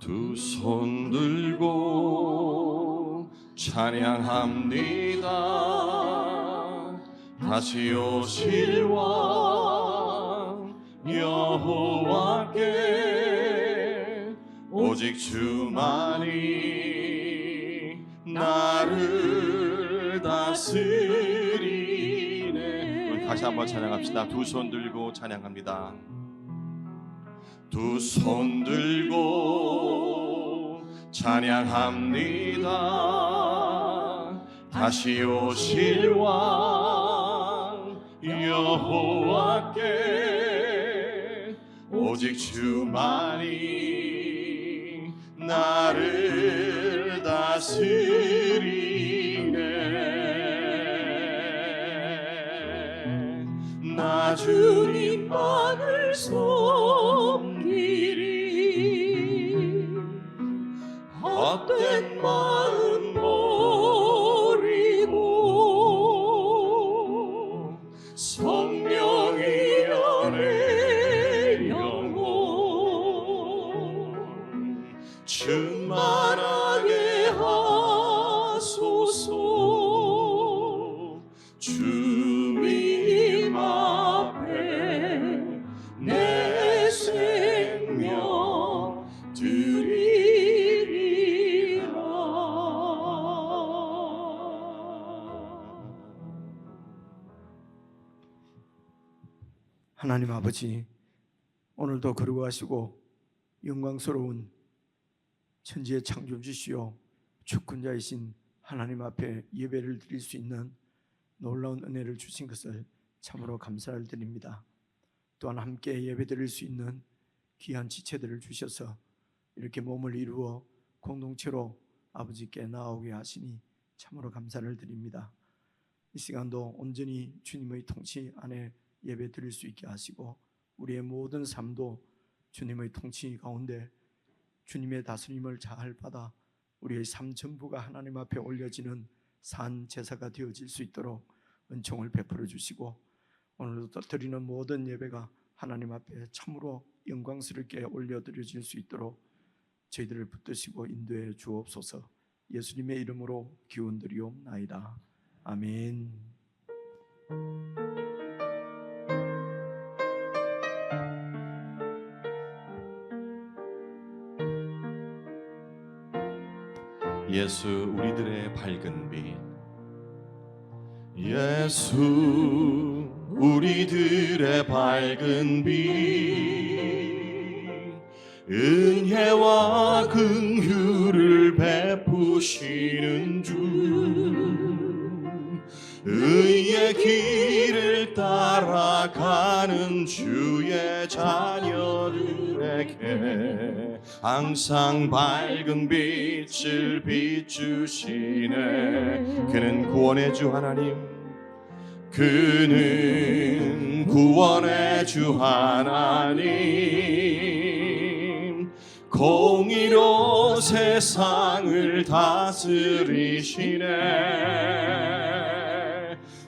두 손 들고 찬양합니다. 다시 오실 왕 여호와께 오직 주만이 나를 다스리네. 우리 다시 한번 찬양합시다. 두 손 들고 찬양합니다. 두 손 들고 찬양합니다. 다시 오실 왕 여호와께 오직 주만이 나를 다스리네. 나 주님만을 섬기리. 헛된 마음 버리고 성령이 연애 영혼 충만하게 하소서. 주님 앞에 내 생명 드리리라. 하나님 아버지, 오늘도 거룩하시고 영광스러운 천지의 창조주시오 주권자이신 하나님 앞에 예배를 드릴 수 있는 놀라운 은혜를 주신 것을 참으로 감사를 드립니다. 또한 함께 예배 드릴 수 있는 귀한 지체들을 주셔서 이렇게 몸을 이루어 공동체로 아버지께 나아오게 하시니 참으로 감사를 드립니다. 이 시간도 온전히 주님의 통치 안에 예배 드릴 수 있게 하시고 우리의 모든 삶도 주님의 통치 가운데 주님의 다스림을 잘 받아 우리의 삶 전부가 하나님 앞에 올려지는 산 제사가 되어질 수 있도록 은총을 베풀어 주시고, 오늘도 드리는 모든 예배가 하나님 앞에 참으로 영광스럽게 올려드려질 수 있도록 저희들을 붙드시고 인도해 주옵소서. 예수님의 이름으로 기원드리옵나이다. 아멘. 예수 우리들의 밝은 빛, 예수 우리들의 밝은 빛, 은혜와 긍휼을 베푸시는 주, 의의 길을 따라가는 주의 자녀들에게 항상 밝은 빛을 비추시네. 그는 구원의 주 하나님, 그는 구원의 주 하나님, 공의로 세상을 다스리시네.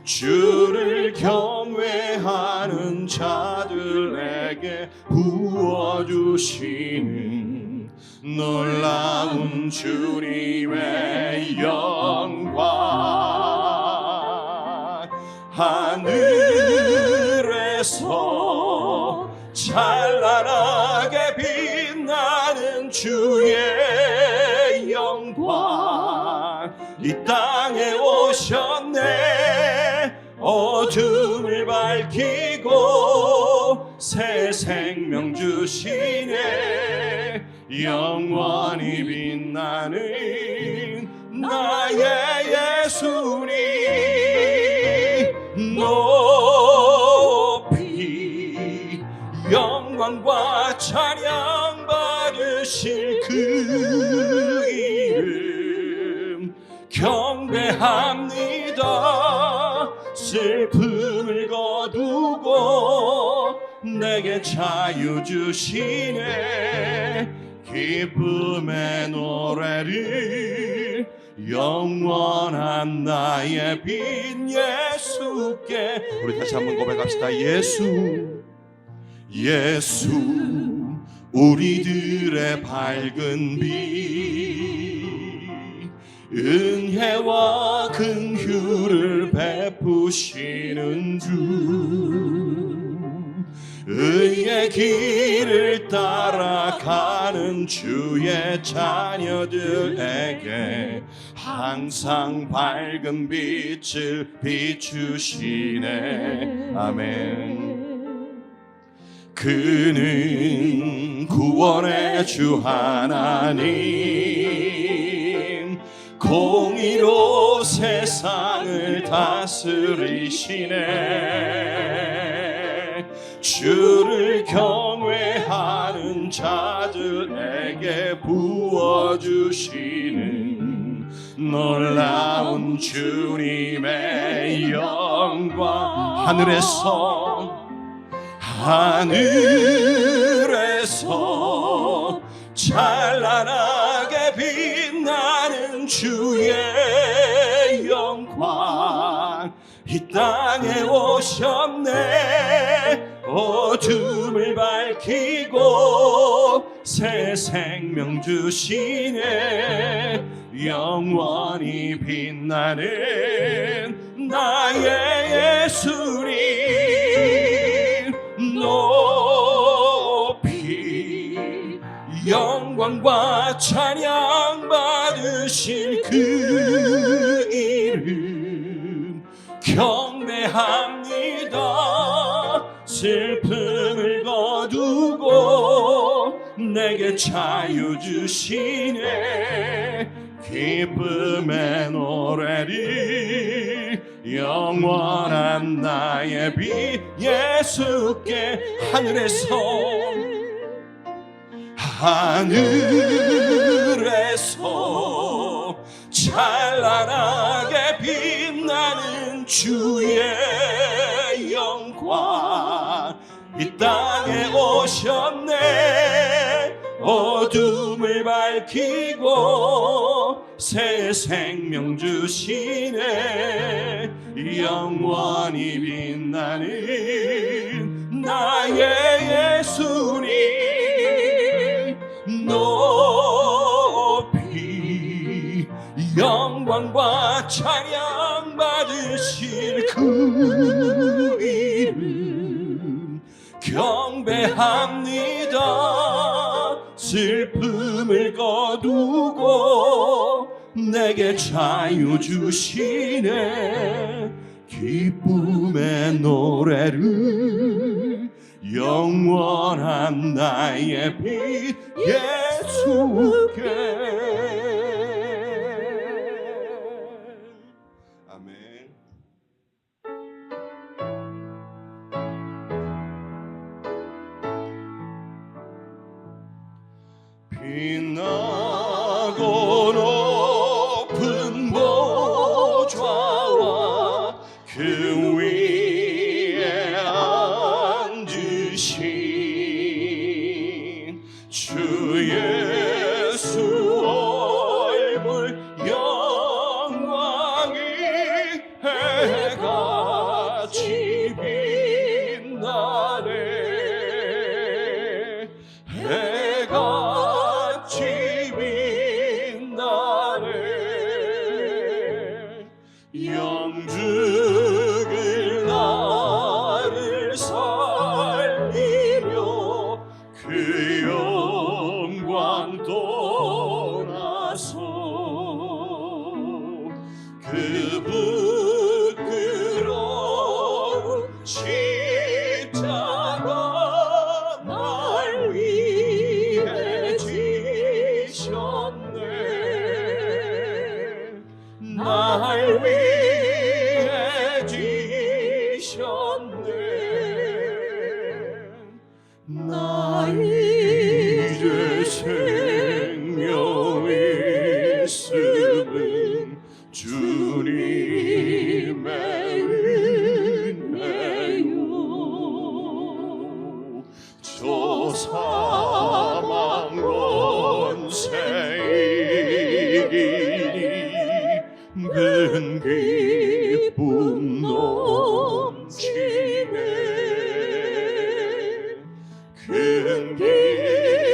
주를 경외하는 자들에게 부어주시는 놀라운 주님의 영광, 하늘에서 찬란하게 빛나는 주의 영광 이 땅에 오셨네. 어둠을 밝히고 새 생명 주시네. 영원히 빛나는 나의 예수님, 높이 영광과 찬양 받으실 그 이름 경배합니다. 슬픔을 거두고 내게 자유 주시네. 기쁨의 노래를 영원한 나의 빛 예수께. 우리 다시 한번 고백합시다. 예수, 예수 우리들의 밝은 빛 은혜와 긍휼을 베푸시는 주 의의 길을 따라가는 주의 자녀들에게 항상 밝은 빛을 비추시네. 아멘. 그는 구원의 주 하나님 공의로 세상을 다스리시네. 주를 경외하는 자들에게 부어주시는 놀라운 주님의 영광. 하늘에서 찬란하게 빛나는 주의 영광 이 땅에 오셨네. 어둠을 밝히고 새 생명 주시네. 영원히 빛나는 나의 예수님 높이 영광과 찬양 받으실 그 이름 경배합니다. 슬픔을 거두고 내게 자유 주시네. 기쁨의 노래를 영원한 나의 빛 예수께 하늘에서 찬란하게 빛나는 주의 영광 이 땅에 오셨네. 어둠을 밝히고 새 생명 주시네. 영원히 빛나는 나의 예수님 높이 영광과 찬양 받으실 그 이름 경배합니다. 슬픔을 거두고 내게 자유 주시네. 기쁨의 노래를 영원한 나의 빛 예수께. 아멘. 빛나고 높은 보좌와 그 위에 앉으신 주 예수 얼굴 영광이 해같이 빛나네. 해같이 빛나네. 영죽을 나를 살리려 그 영광 떠나서 그 부끄러운 십자가 날 위해 지셨네. 날 위해 지셨네. 나 이제 생명 있음은 주님의 은혜요. 저 사망 권세 이기니 큰 기쁨 넘치네. 큰 기쁨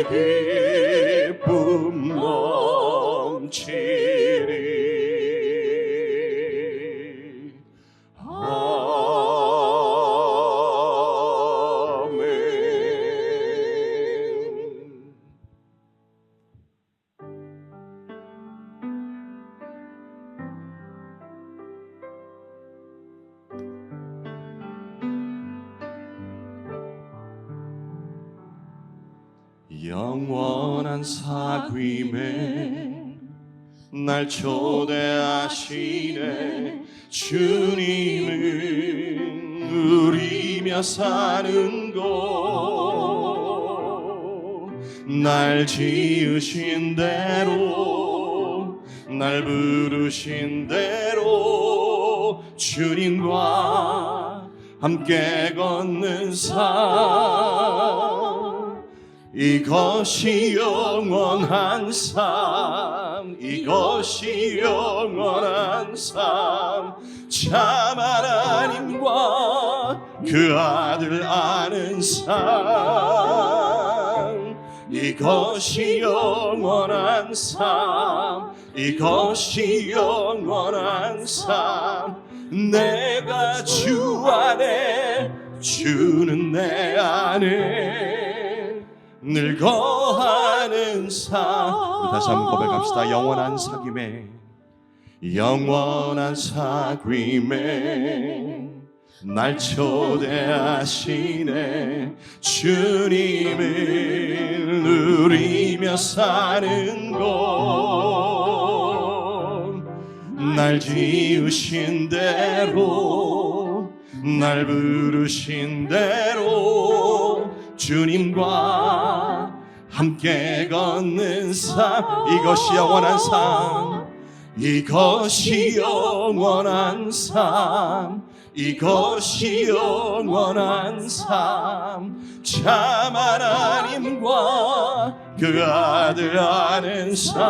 기쁨 넘치리. 영원한 사귐에 날 초대하시네. 주님은 누리며 사는 곳, 날 지으신 대로, 날 부르신 대로 주님과 함께 걷는 삶, 이것이 영원한 삶, 이것이 영원한 삶. 참 하나님과 그 아들 아는 삶, 이것이 영원한 삶, 이것이 영원한 삶. 내가 주 안에, 주는 내 안에 늘 거하는 삶. 우리 다시 한번 고백합시다. 영원한 사귐에, 영원한 사귐에 날 초대하시네. 주님을 누리며 사는 곳, 날 지으신 대로, 날 부르신 대로 주님과 함께 걷는 삶, 이것이 영원한 삶, 이것이 영원한 삶, 이것이 영원한 삶. 참 하나님과 그 아들 아는 삶,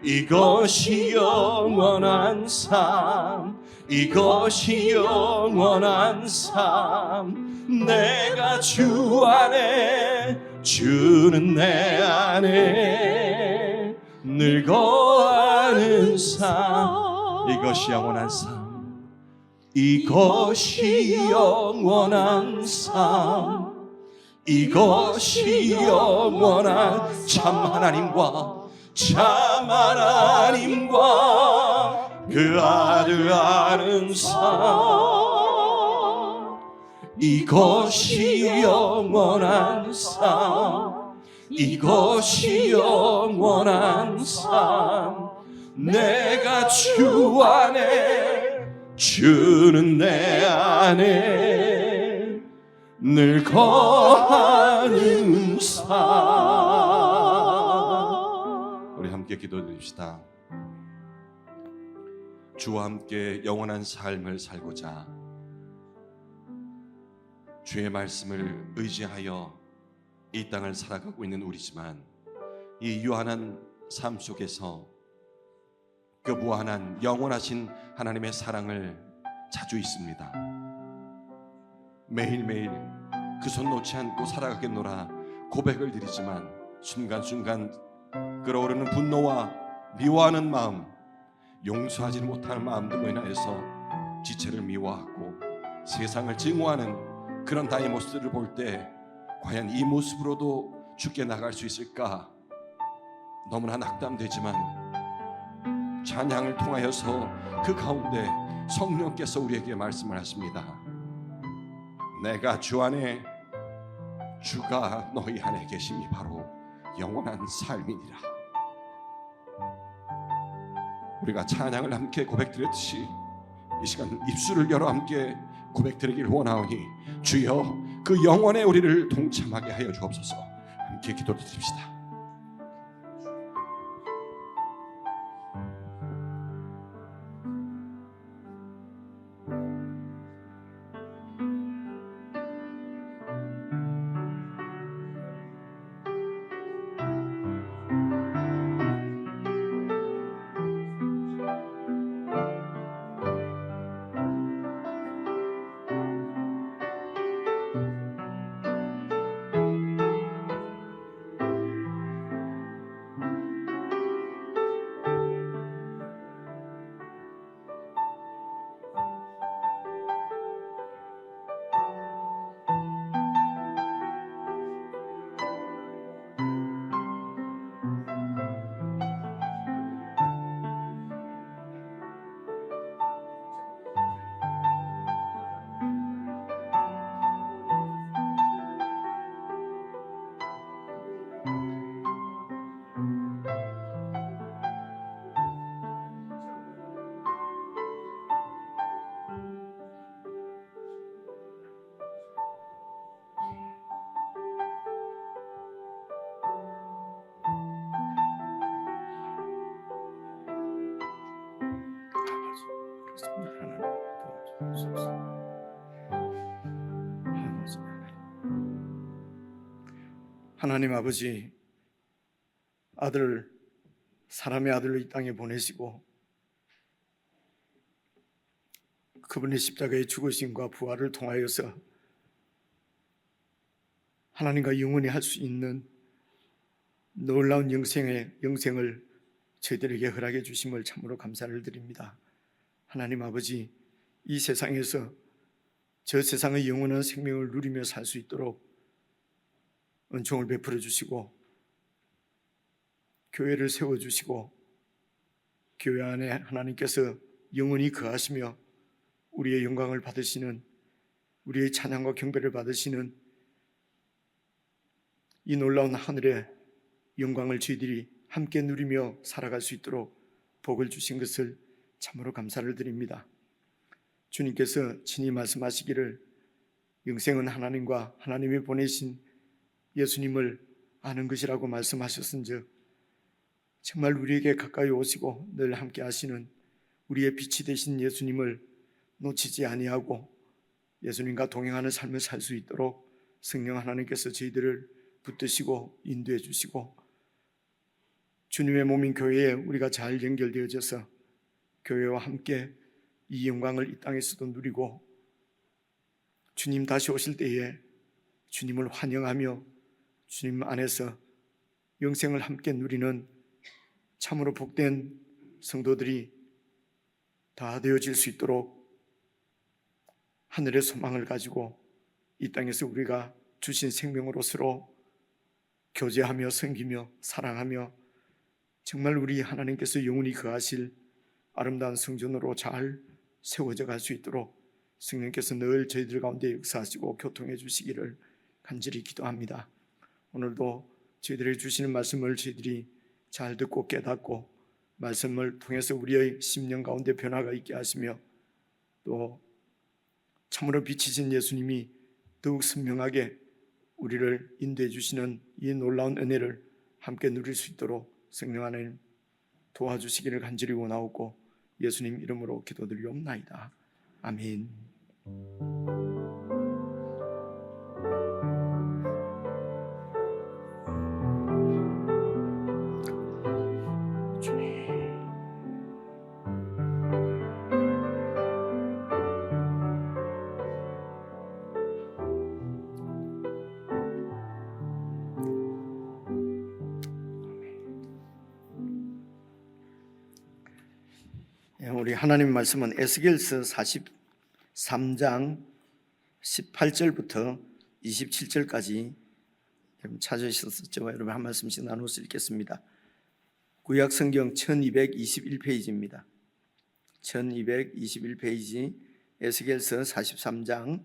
이것이 영원한 삶, 이것이 영원한 삶. 내가 주 안에, 주는 내 안에 늘 거하는 삶, 이것이 영원한 삶, 이것이 영원한 삶, 이것이 영원한 참 하나님과, 참 하나님과 그 아들 아는 삶, 이것이 영원한 삶, 이것이 영원한 삶. 내가 주 안에, 주는 내 안에 늘 거하는 삶. 우리 함께 기도드립시다. 주와 함께 영원한 삶을 살고자 주의 말씀을 의지하여 이 땅을 살아가고 있는 우리지만, 이 유한한 삶 속에서 그 무한한 영원하신 하나님의 사랑을 자주 잊습니다. 매일매일 그 손 놓지 않고 살아가겠노라 고백을 드리지만, 순간순간 끓어오르는 분노와 미워하는 마음, 용서하지 못하는 마음들로 인하여서 지체를 미워하고 세상을 증오하는 그런 나의 모습들을 볼 때, 과연 이 모습으로도 주께 나갈 수 있을까 너무나 낙담되지만, 찬양을 통하여서 그 가운데 성령께서 우리에게 말씀을 하십니다. 내가 주 안에, 주가 너희 안에 계심이 바로 영원한 삶이니라. 우리가 찬양을 함께 고백드렸듯이 이 시간 입술을 열어 함께 고백드리길 원하오니, 주여 그 영원에 우리를 동참하게 하여 주옵소서. 함께 기도드립시다. 하나님 아버지, 사람의 아들로 이 땅에 보내시고 그분의 십자가의 죽으심과 부활을 통하여서 하나님과 영원히 할 수 있는 놀라운 영생을 저희들에게 허락해 주심을 참으로 감사를 드립니다. 하나님 아버지, 이 세상에서 저 세상의 영원한 생명을 누리며 살 수 있도록 은총을 베풀어 주시고 교회를 세워주시고 교회 안에 하나님께서 영원히 거하시며 우리의 영광을 받으시는, 우리의 찬양과 경배를 받으시는 이 놀라운 하늘의 영광을 저희들이 함께 누리며 살아갈 수 있도록 복을 주신 것을 참으로 감사를 드립니다. 주님께서 친히 말씀하시기를 영생은 하나님과 하나님이 보내신 예수님을 아는 것이라고 말씀하셨은즉 정말 우리에게 가까이 오시고 늘 함께 하시는 우리의 빛이 되신 예수님을 놓치지 아니하고 예수님과 동행하는 삶을 살 수 있도록 성령 하나님께서 저희들을 붙드시고 인도해 주시고 주님의 몸인 교회에 우리가 잘 연결되어져서 교회와 함께 이 영광을 이 땅에서도 누리고 주님 다시 오실 때에 주님을 환영하며 주님 안에서 영생을 함께 누리는 참으로 복된 성도들이 다 되어질 수 있도록 하늘의 소망을 가지고 이 땅에서 우리가 주신 생명으로 서로 교제하며 섬기며 사랑하며 정말 우리 하나님께서 영원히 거하실 아름다운 성전으로 잘 세워져 갈 수 있도록 성령께서 늘 저희들 가운데 역사하시고 교통해 주시기를 간절히 기도합니다. 오늘도 저희들에게 주시는 말씀을 저희들이 잘 듣고 깨닫고 말씀을 통해서 우리의 심령 가운데 변화가 있게 하시며 또 참으로 빛이신 예수님이 더욱 선명하게 우리를 인도해 주시는 이 놀라운 은혜를 함께 누릴 수 있도록 성령 하나님 도와주시기를 간절히 원하옵고 예수님 이름으로 기도드리옵나이다. 아멘. 우리 하나님 말씀은 에스겔서 43장 18절부터 27절까지 여러분 찾으셨었죠? 여러분 한 말씀씩 나눠서 읽겠습니다. 구약 성경 1221페이지입니다. 1221페이지 에스겔서 43장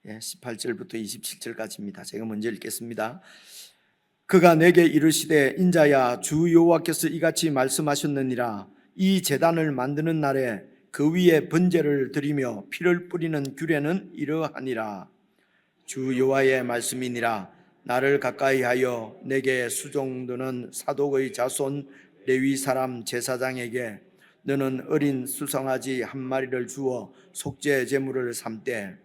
18절부터 27절까지입니다. 제가 먼저 읽겠습니다. 그가 내게 이르시되 인자야 주 여호와께서 이같이 말씀하셨느니라. 이 제단을 만드는 날에 그 위에 번제를 드리며 피를 뿌리는 규례는 이러하니라. 주 여호와의 말씀이니라. 나를 가까이하여 내게 수종드는 사독의 자손 레위 사람 제사장에게 너는 어린 수송아지 한 마리를 주어 속죄 제물을 삼되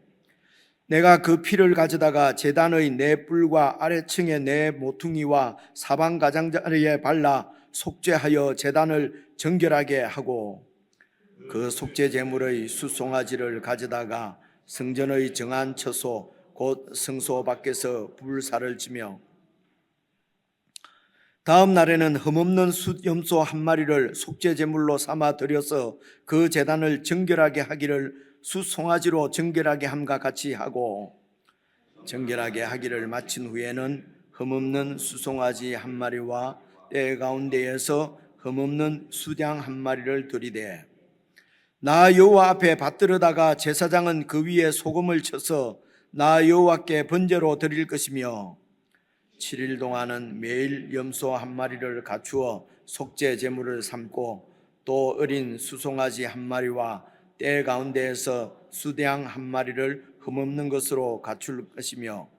내가 그 피를 가져다가 제단의 네 뿔과 아래층의 네 모퉁이와 사방 가장자리에 발라 속죄하여 제단을 정결하게 하고 그 속죄 제물의 수송아지를 가져다가 성전의 정한 처소 곧 성소 밖에서 불사를 지며 다음 날에는 흠없는 숫염소 한 마리를 속죄 제물로 삼아 드려서 그 제단을 정결하게 하기를 숫송아지로 정결하게 함과 같이 하고 정결하게 하기를 마친 후에는 흠없는 수송아지 한 마리와 때 가운데에서 흠없는 수양 한 마리를 드리되 나 여호와 앞에 받들어다가 제사장은 그 위에 소금을 쳐서 나 여호와께 번제로 드릴 것이며 7일 동안은 매일 염소 한 마리를 갖추어 속죄 제물을 삼고 또 어린 수송아지 한 마리와 때 가운데에서 수양 한 마리를 흠없는 것으로 갖출 것이며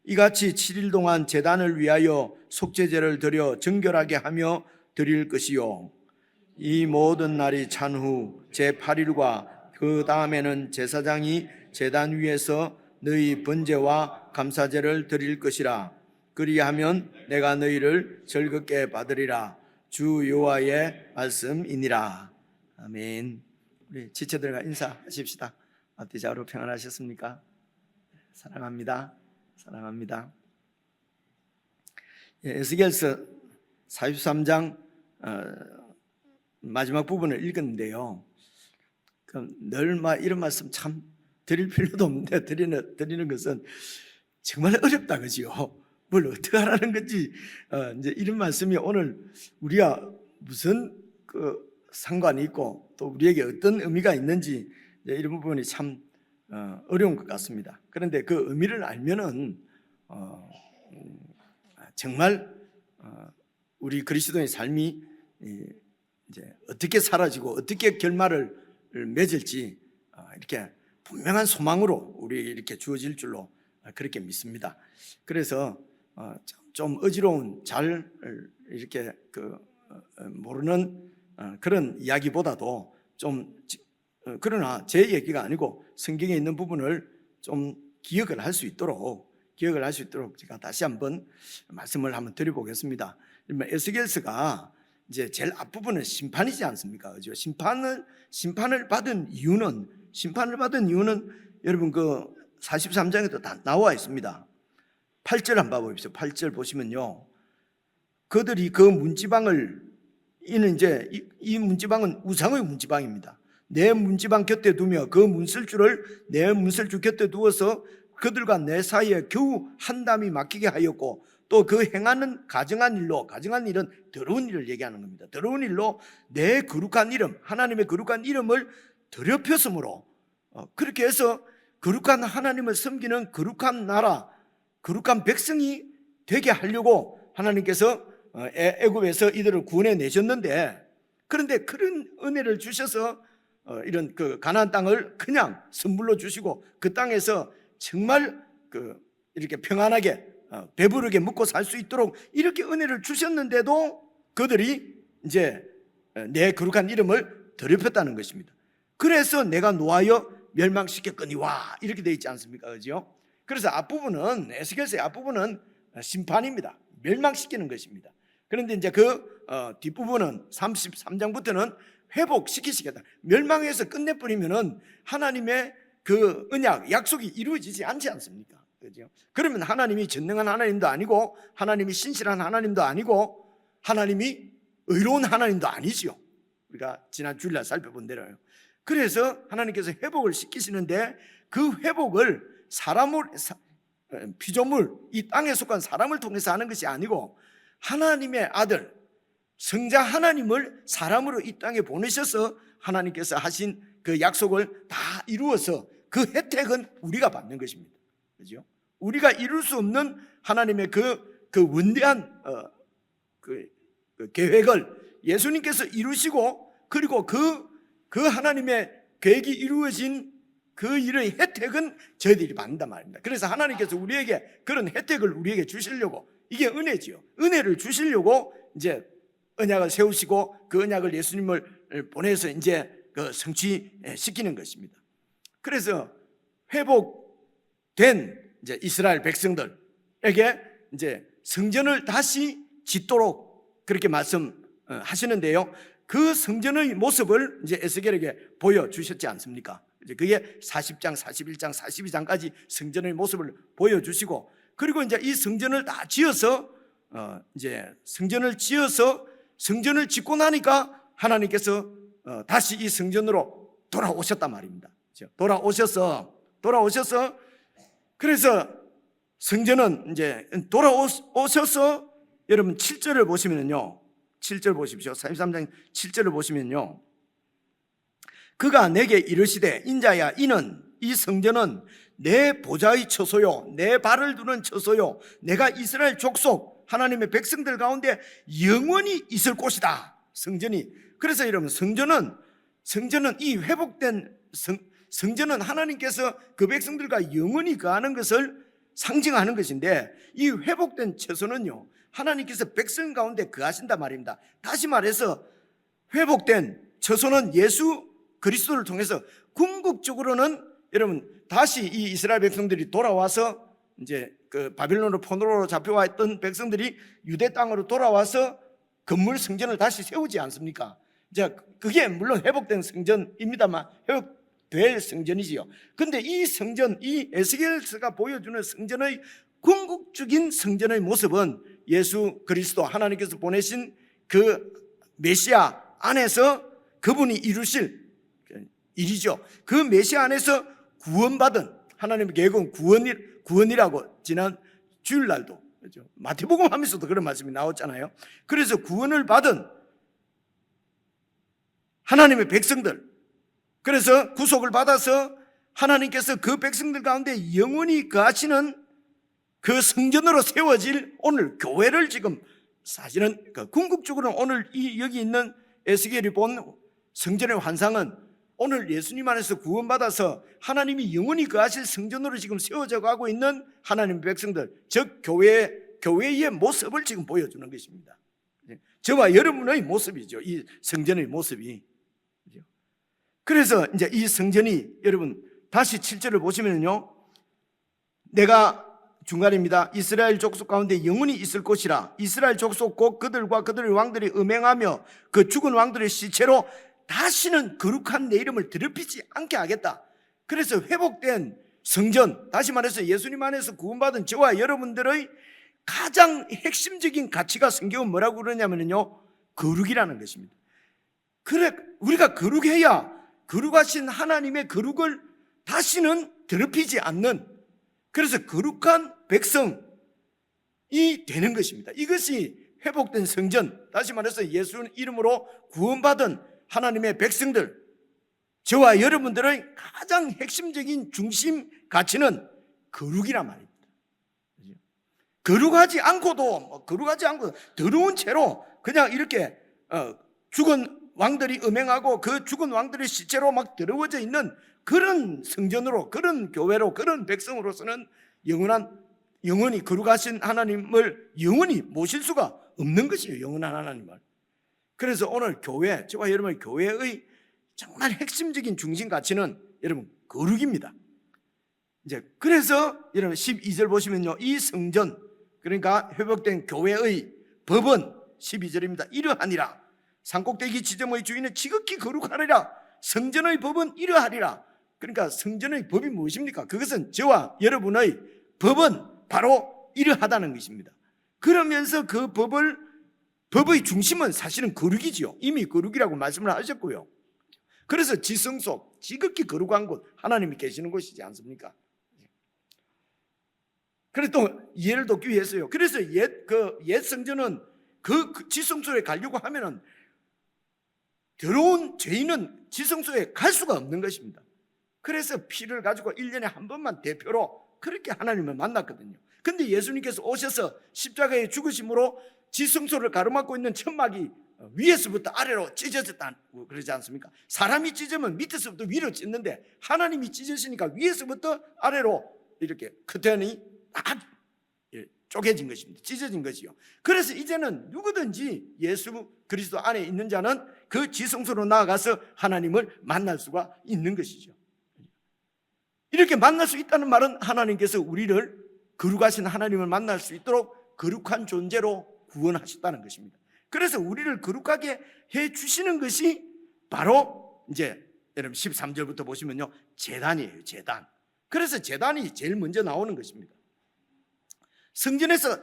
이같이 7일 동안 제단을 위하여 속죄제를 드려 정결하게 하며 드릴 것이요 이 모든 날이 찬 후 제8일과 그 다음에는 제사장이 제단 위에서 너희 번제와 감사제를 드릴 것이라. 그리하면 내가 너희를 즐겁게 받으리라. 주 여호와의 말씀이니라. 아멘. 우리 지체들과 인사하십시다. 앞뒤 좌우로 평안하셨습니까? 사랑합니다. 사랑합니다. 에스겔서 43장 마지막 부분을 읽었는데요. 늘 이런 말씀 참 드릴 필요도 없는데 드리는 것은 정말 어렵다, 그지요? 뭘 어떻게 하라는 건지 이제 이런 말씀이 오늘 우리가 무슨 상관이 있고 또 우리에게 어떤 의미가 있는지 이런 부분이 참 어려운 것 같습니다. 그런데 그 의미를 알면은 정말 우리 그리스도의 삶이 이제 어떻게 사라지고 어떻게 결말을 맺을지 이렇게 분명한 소망으로 우리 이렇게 주어질 줄로 그렇게 믿습니다. 그래서 좀 어지러운 잘 이렇게 모르는 그런 이야기보다도 좀 그러나 제 얘기가 아니고 성경에 있는 부분을 좀 기억을 할 수 있도록 제가 다시 한번 말씀을 한번 드려보겠습니다. 에스겔서가 이제 제일 앞부분은 심판이지 않습니까? 그죠? 심판을 받은 이유는 여러분 43장에도 다 나와 있습니다. 8절 한번 봐보십시오. 8절 보시면요. 그들이 그 문지방을 이는 이제 이 문지방은 우상의 문지방입니다. 내 문지방 곁에 두며 그 문설주를 내 문설주 곁에 두어서 그들과 내 사이에 겨우 한 담이 막히게 하였고 또 그 행하는 가증한 일은 더러운 일을 얘기하는 겁니다. 더러운 일로 내 거룩한 이름, 하나님의 거룩한 이름을 더럽혔으므로 그렇게 해서 거룩한 하나님을 섬기는 거룩한 나라, 거룩한 백성이 되게 하려고 하나님께서 애굽에서 이들을 구원해 내셨는데, 그런데 그런 은혜를 주셔서 이런 가나안 땅을 그냥 선물로 주시고 그 땅에서 정말 이렇게 평안하게 배부르게 먹고 살 수 있도록 이렇게 은혜를 주셨는데도 그들이 이제 내 거룩한 이름을 더럽혔다는 것입니다. 그래서 내가 노하여 멸망시켰거니와 이렇게 되어 있지 않습니까? 그죠? 그래서 앞부분은 에스겔서의 앞부분은 심판입니다. 멸망시키는 것입니다. 그런데 이제 뒷부분은 33장부터는 회복시키시겠다. 멸망해서 끝내버리면은 하나님의 그 언약, 약속이 이루어지지 않지 않습니까? 그죠? 그러면 하나님이 전능한 하나님도 아니고 하나님이 신실한 하나님도 아니고 하나님이 의로운 하나님도 아니지요. 우리가 지난 주일날 살펴본 대로요. 그래서 하나님께서 회복을 시키시는데 그 회복을 피조물, 이 땅에 속한 사람을 통해서 하는 것이 아니고 하나님의 아들 성자 하나님을 사람으로 이 땅에 보내셔서 하나님께서 하신 그 약속을 다 이루어서 그 혜택은 우리가 받는 것입니다. 그죠? 우리가 이룰 수 없는 하나님의 그 원대한 그 계획을 예수님께서 이루시고, 그리고 그 하나님의 계획이 이루어진 그 일의 혜택은 저희들이 받는단 말입니다. 그래서 하나님께서 우리에게 그런 혜택을 우리에게 주시려고, 이게 은혜지요. 은혜를 주시려고 이제 언약을 세우시고 그 언약을 예수님을 보내서 이제 성취시키는 것입니다. 그래서 회복된 이제 이스라엘 백성들에게 이제 성전을 다시 짓도록 그렇게 말씀하시는데요. 그 성전의 모습을 이제 에스겔에게 보여주셨지 않습니까? 이제 그게 40장, 41장, 42장까지 성전의 모습을 보여주시고, 그리고 이제 이 성전을 다 지어서 성전을 짓고 나니까 하나님께서 다시 이 성전으로 돌아오셨단 말입니다. 돌아오셔서 그래서 성전은 이제 돌아오셔서 여러분 7절을 보시면요. 7절 보십시오. 43장 7절을 보시면요. 그가 내게 이르시되 인자야, 이는 이 성전은 내 보좌의 처소요 내 발을 두는 처소요 내가 이스라엘 족속 하나님의 백성들 가운데 영원히 있을 곳이다. 성전이. 그래서 여러분 성전은 이 회복된 성전은 하나님께서 그 백성들과 영원히 거하는 것을 상징하는 것인데, 이 회복된 처소는요 하나님께서 백성 가운데 거하신단 말입니다. 다시 말해서 회복된 처소는 예수 그리스도를 통해서 궁극적으로는 여러분 다시 이 이스라엘 백성들이 돌아와서 이제 그 바빌론으로 포로로 잡혀와 있던 백성들이 유대 땅으로 돌아와서 건물 성전을 다시 세우지 않습니까? 이제 그게 물론 회복된 성전입니다만 회복될 성전이지요. 근데 이 성전, 이 에스겔서가 보여주는 성전의 궁극적인 성전의 모습은 예수 그리스도 하나님께서 보내신 그 메시아 안에서 그분이 이루실 일이죠. 그 메시아 안에서 구원받은, 하나님의 계획은 구원이라고 지난 주일날도 그렇죠? 마태복음 하면서도 그런 말씀이 나왔잖아요. 그래서 구원을 받은 하나님의 백성들, 그래서 구속을 받아서 하나님께서 그 백성들 가운데 영원히 거하시는 그 성전으로 세워질 오늘 교회를 지금 사실은 궁극적으로 오늘 여기 있는 에스겔이 본 성전의 환상은 오늘 예수님 안에서 구원받아서 하나님이 영원히 거하실 성전으로 지금 세워져 가고 있는 하나님의 백성들, 즉 교회의 모습을 지금 보여주는 것입니다. 저와 여러분의 모습이죠. 이 성전의 모습이. 그래서 이제 이 성전이 여러분 다시 7절을 보시면요, 내가 중간입니다. 이스라엘 족속 가운데 영원히 있을 곳이라. 이스라엘 족속 곧 그들과 그들의 왕들이 음행하며 그 죽은 왕들의 시체로 다시는 거룩한 내 이름을 더럽히지 않게 하겠다. 그래서 회복된 성전, 다시 말해서 예수님 안에서 구원받은 저와 여러분들의 가장 핵심적인 가치가 성경은 뭐라고 그러냐면요, 거룩이라는 것입니다. 그래, 우리가 거룩해야 거룩하신 하나님의 거룩을 다시는 더럽히지 않는, 그래서 거룩한 백성이 되는 것입니다. 이것이 회복된 성전, 다시 말해서 예수 이름으로 구원받은 하나님의 백성들, 저와 여러분들의 가장 핵심적인 중심 가치는 거룩이란 말입니다. 거룩하지 않고도 더러운 채로 그냥 이렇게 죽은 왕들이 음행하고 그 죽은 왕들의 시체로 막 더러워져 있는 그런 성전으로, 그런 교회로, 그런 백성으로서는 영원히 거룩하신 하나님을 영원히 모실 수가 없는 것이에요. 영원한 하나님을. 그래서 오늘 교회, 저와 여러분의 교회의 정말 핵심적인 중심 가치는 여러분 거룩입니다. 이제 그래서 여러분 12절 보시면요, 이 성전, 그러니까 회복된 교회의 법은 12절입니다. 이러하니라. 산꼭대기 지점의 주인은 지극히 거룩하리라. 성전의 법은 이러하리라. 그러니까 성전의 법이 무엇입니까? 그것은 저와 여러분의 법은 바로 이러하다는 것입니다. 그러면서 그 법의 중심은 사실은 거룩이지요. 이미 거룩이라고 말씀을 하셨고요. 그래서 지성소, 지극히 거룩한 곳, 하나님이 계시는 곳이지 않습니까? 그래서 또 예를 돕기 위해서요. 그래서 옛 성전은 그 지성소에 가려고 하면은 더러운 죄인은 지성소에 갈 수가 없는 것입니다. 그래서 피를 가지고 1년에 한 번만 대표로 그렇게 하나님을 만났거든요. 근데 예수님께서 오셔서 십자가에 죽으심으로 지성소를 가로막고 있는 천막이 위에서부터 아래로 찢어졌다고 그러지 않습니까? 사람이 찢으면 밑에서부터 위로 찢는데 하나님이 찢으시니까 위에서부터 아래로 이렇게 커튼이 딱 쪼개진 것입니다. 찢어진 것이요. 그래서 이제는 누구든지 예수 그리스도 안에 있는 자는 그 지성소로 나아가서 하나님을 만날 수가 있는 것이죠. 이렇게 만날 수 있다는 말은 하나님께서 우리를 거룩하신 하나님을 만날 수 있도록 거룩한 존재로 구원하셨다는 것입니다. 그래서 우리를 거룩하게 해 주시는 것이 바로 이제 여러분 13절부터 보시면요, 제단이에요. 제단. 그래서 제단이 제일 먼저 나오는 것입니다. 성전에서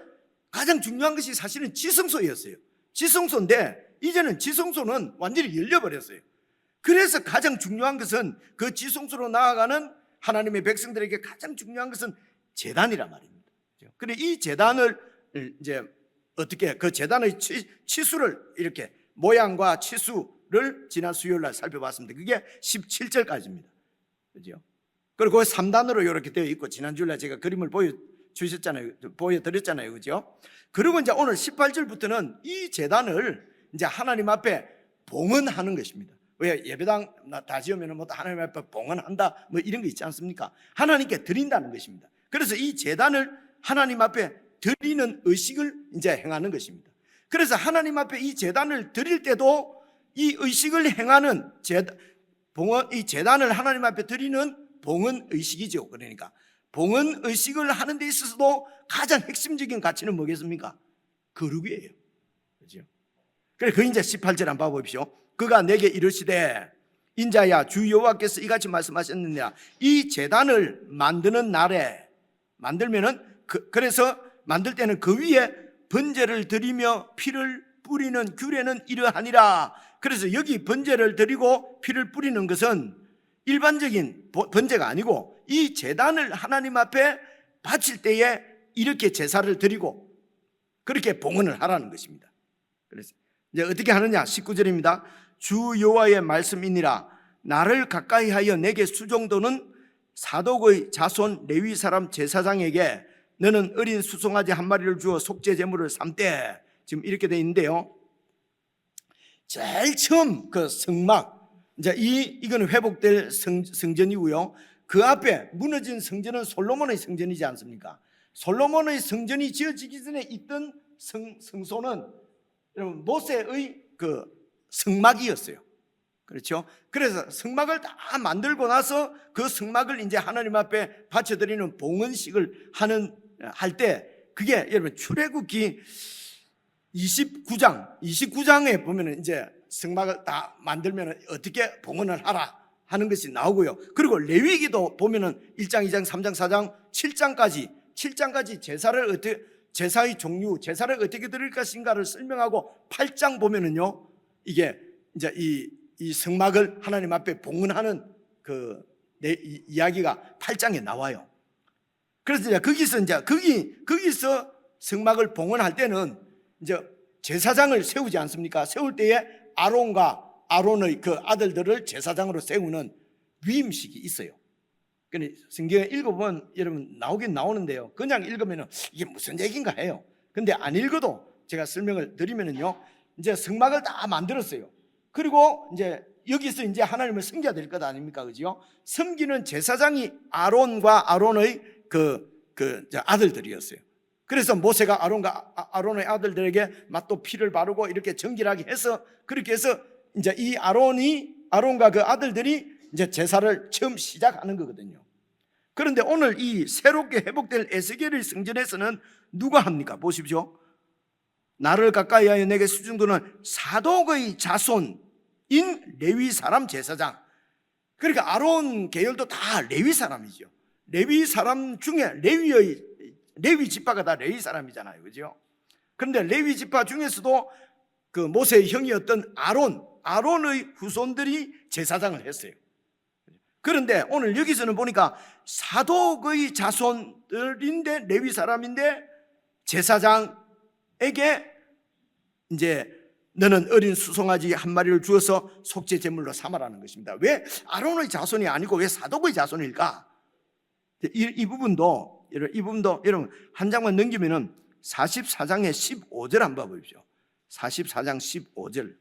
가장 중요한 것이 사실은 지성소였어요. 지성소인데 이제는 지성소는 완전히 열려버렸어요. 그래서 가장 중요한 것은 그 지성소로 나아가는 하나님의 백성들에게 가장 중요한 것은 제단이란 말입니다. 그래, 이 제단을 이제 어떻게 그 제단의 치수를 이렇게 모양과 치수를 지난 수요일 날 살펴봤습니다. 그게 17절까지입니다. 그죠? 그리고 3단으로 이렇게 되어 있고 지난주일 날 제가 그림을 보여드렸잖아요. 그죠? 그리고 이제 오늘 18절부터는 이 제단을 이제 하나님 앞에 봉헌하는 것입니다. 왜 예배당 다 지으면 뭐 하나님 앞에 봉헌한다 뭐 이런 거 있지 않습니까? 하나님께 드린다는 것입니다. 그래서 이 제단을 하나님 앞에 드리는 의식을 이제 행하는 것입니다. 그래서 하나님 앞에 이 제단을 드릴 때도 이 의식을 행하는 이 제단을 하나님 앞에 드리는 봉헌 의식이죠. 그러니까 봉헌 의식을 하는 데 있어서도 가장 핵심적인 가치는 뭐겠습니까? 거룩이에요. 그렇죠? 그래 그 이제 18절 한번 봐보십시오. 그가 내게 이르시되 인자야 주 여호와께서 이같이 말씀하셨느냐 이 제단을 만드는 날에 만들면은 그래서 만들 때는 그 위에 번제를 드리며 피를 뿌리는 규례는 이러하니라. 그래서 여기 번제를 드리고 피를 뿌리는 것은 일반적인 번제가 아니고 이 제단을 하나님 앞에 바칠 때에 이렇게 제사를 드리고 그렇게 봉헌을 하라는 것입니다. 그래서 이제 어떻게 하느냐 19절입니다. 주 여호와의 말씀이니라 나를 가까이 하여 내게 수종도는 사독의 자손 레위 사람 제사장에게 너는 어린 수송아지 한 마리를 주어 속죄 제물을 삼되 지금 이렇게 돼 있는데요. 제일 처음 그 성막 이제 이거는 회복될 성전이고요. 그 앞에 무너진 성전은 솔로몬의 성전이지 않습니까? 솔로몬의 성전이 지어지기 전에 있던 성소는 여러분 모세의 그 성막이었어요. 그렇죠? 그래서 성막을 다 만들고 나서 그 성막을 이제 하나님 앞에 바쳐드리는 봉헌식을 할 때 그게 여러분 출애굽기 29장에 보면은 이제 성막을 다 만들면 어떻게 봉헌을 하라 하는 것이 나오고요. 그리고 레위기도 보면은 1장, 2장, 3장, 4장, 7장까지 제사의 종류, 제사를 어떻게 드릴 것인가를 설명하고 8장 보면은요, 이게 이제 이 성막을 하나님 앞에 봉헌하는 그 이야기가 8장에 나와요. 그래서 이제 거기서 성막을 봉헌할 때는 이제 제사장을 세우지 않습니까? 세울 때에 아론의 그 아들들을 제사장으로 세우는 위임식이 있어요. 근데 성경에 읽어보면 여러분 나오긴 나오는데요. 그냥 읽으면 이게 무슨 얘기인가 해요. 근데 안 읽어도 제가 설명을 드리면은요, 이제 성막을 다 만들었어요. 그리고 이제 여기서 이제 하나님을 섬겨야 될 것 아닙니까? 그죠? 섬기는 제사장이 아론과 아론의 그 아들들이었어요. 그래서 모세가 아론의 아들들에게 또 피를 바르고 이렇게 정결하게 해서 그렇게 해서 이제 이 아론과 그 아들들이 이제 제사를 처음 시작하는 거거든요. 그런데 오늘 이 새롭게 회복될 에스겔의 성전에서는 누가 합니까? 보십시오. 나를 가까이 하여 내게 수중도는 사독의 자손인 레위 사람 제사장. 그러니까 아론 계열도 다 레위 사람이죠. 레위 사람 중에 레위 지파가 다 레위 사람이잖아요. 그죠? 그런데 레위 지파 중에서도 그 모세의 형이었던 아론의 후손들이 제사장을 했어요. 그런데 오늘 여기서는 보니까 사독의 자손들인데 레위 사람인데 제사장에게 이제 너는 어린 수송아지 한 마리를 주어서 속죄 제물로 삼아라는 것입니다. 왜 아론의 자손이 아니고 왜 사독의 자손일까? 이 부분도 여러분 한 장만 넘기면은 44장의 15절 한번 보십시오. 44장 15절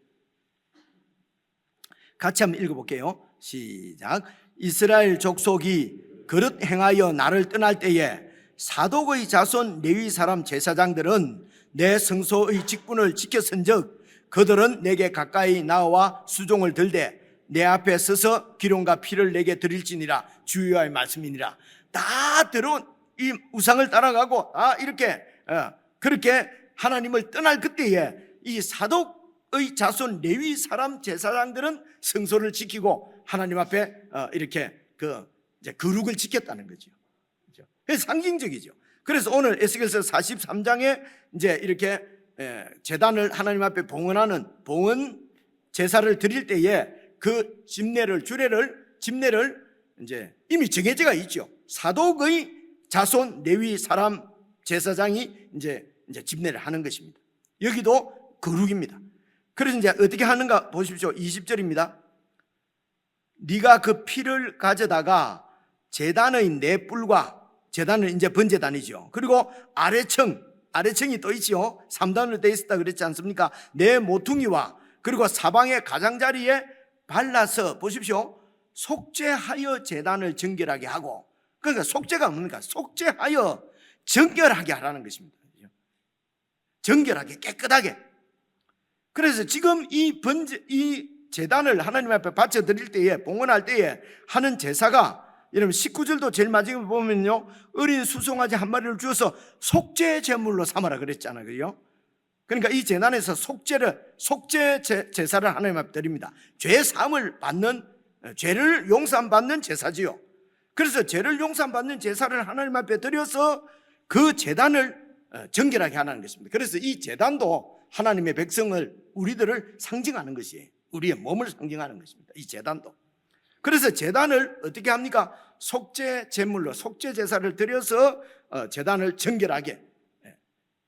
같이 한번 읽어볼게요. 시작. 이스라엘 족속이 그릇 행하여 나를 떠날 때에 사독의 자손 레위 사람 제사장들은 내 성소의 직분을 지켰은즉 그들은 내게 가까이 나와 수종을 들되 내 앞에 서서 기름과 피를 내게 드릴지니라. 주 여호와의 말씀이니라. 다 들어온 이 우상을 따라가고 이렇게 그렇게 하나님을 떠날 그때에 이 사독의 자손 레위 사람 제사장들은 성소를 지키고 하나님 앞에 이렇게 이제 거룩을 지켰다는 거죠. 그래서 상징적이죠. 그래서 오늘 에스겔서 43장에 이제 이렇게 제단을 하나님 앞에 봉헌하는 봉헌 제사를 드릴 때에 그 집례를 이제 이미 정해져가 있죠. 사독의 자손 레위 사람 제사장이 이제 집례를 하는 것입니다. 여기도 거룩입니다. 그래서 이제 어떻게 하는가 보십시오. 20절입니다. 네가 그 피를 가져다가 제단의 네 뿔과 제단은 이제 번제단이죠. 그리고 아래층이 또 있죠. 3단으로 되어 있었다 그랬지 않습니까? 네 모퉁이와 그리고 사방의 가장자리에 발라서 보십시오. 속죄하여 제단을 정결하게 하고, 그러니까 속죄가 뭡니까? 속죄하여 정결하게 하라는 것입니다. 정결하게 깨끗하게. 그래서 지금 이 제단을 하나님 앞에 바쳐 드릴 때에 봉헌할 때에 하는 제사가 여러분 19절도 제일 마지막에 보면요, 어린 수송아지 한 마리를 주어서 속죄 제물로 삼아라 그랬잖아요. 그러니까 이 제단에서 속죄 제사를 하나님 앞에 드립니다. 죄 사함을 받는, 죄를 용서받는 제사지요. 그래서 죄를 용서받는 제사를 하나님 앞에 드려서 그 제단을 정결하게 하는 것입니다. 그래서 이 제단도 하나님의 백성을, 우리들을 상징하는 것이에요. 우리의 몸을 상징하는 것입니다. 이 제단도. 그래서 제단을 어떻게 합니까? 속죄 제물로, 속죄 제사를 드려서 제단을 정결하게.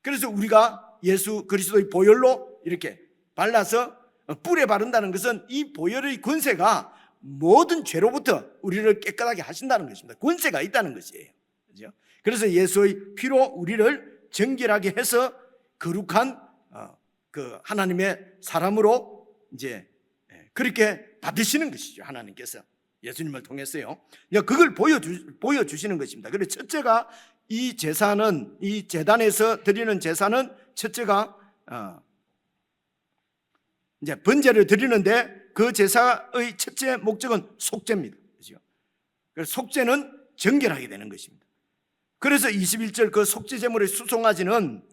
그래서 우리가 예수 그리스도의 보혈로 이렇게 발라서 뿔에 바른다는 것은 이 보혈의 권세가 모든 죄로부터 우리를 깨끗하게 하신다는 것입니다. 권세가 있다는 것이에요. 그렇죠? 그래서 예수의 피로 우리를 정결하게 해서 거룩한 그 하나님의 사람으로 이제 그렇게 받으시는 것이죠. 하나님께서 예수님을 통해서요. 그걸 보여주시는 것입니다. 그래서 첫째가 이 제사는, 이 제단에서 드리는 제사는 첫째가 이제 번제를 드리는데 그 제사의 첫째 목적은 속죄입니다. 그렇죠? 그래서 속죄는 정결하게 되는 것입니다. 그래서 21절 그 속죄 제물의 수송아지는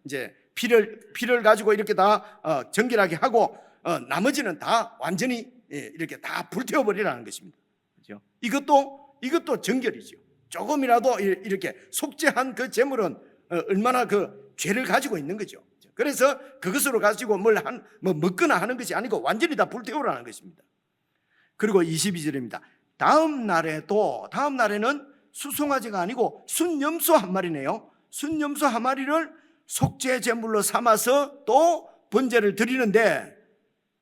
이제 피를 가지고 이렇게 다 정결하게 하고 나머지는 다 완전히 이렇게 다 불태워 버리라는 것입니다. 그렇죠? 이것도 정결이죠. 조금이라도 이렇게 속죄한 그 제물은 얼마나 그 죄를 가지고 있는 거죠. 그래서 그것으로 가지고 먹거나 하는 것이 아니고 완전히 다 불태우라는 것입니다. 그리고 22절입니다. 다음 날에는 수송아지가 아니고 순염소 한 마리네요. 순염소 한 마리를 속죄 제물로 삼아서 또 번제를 드리는데,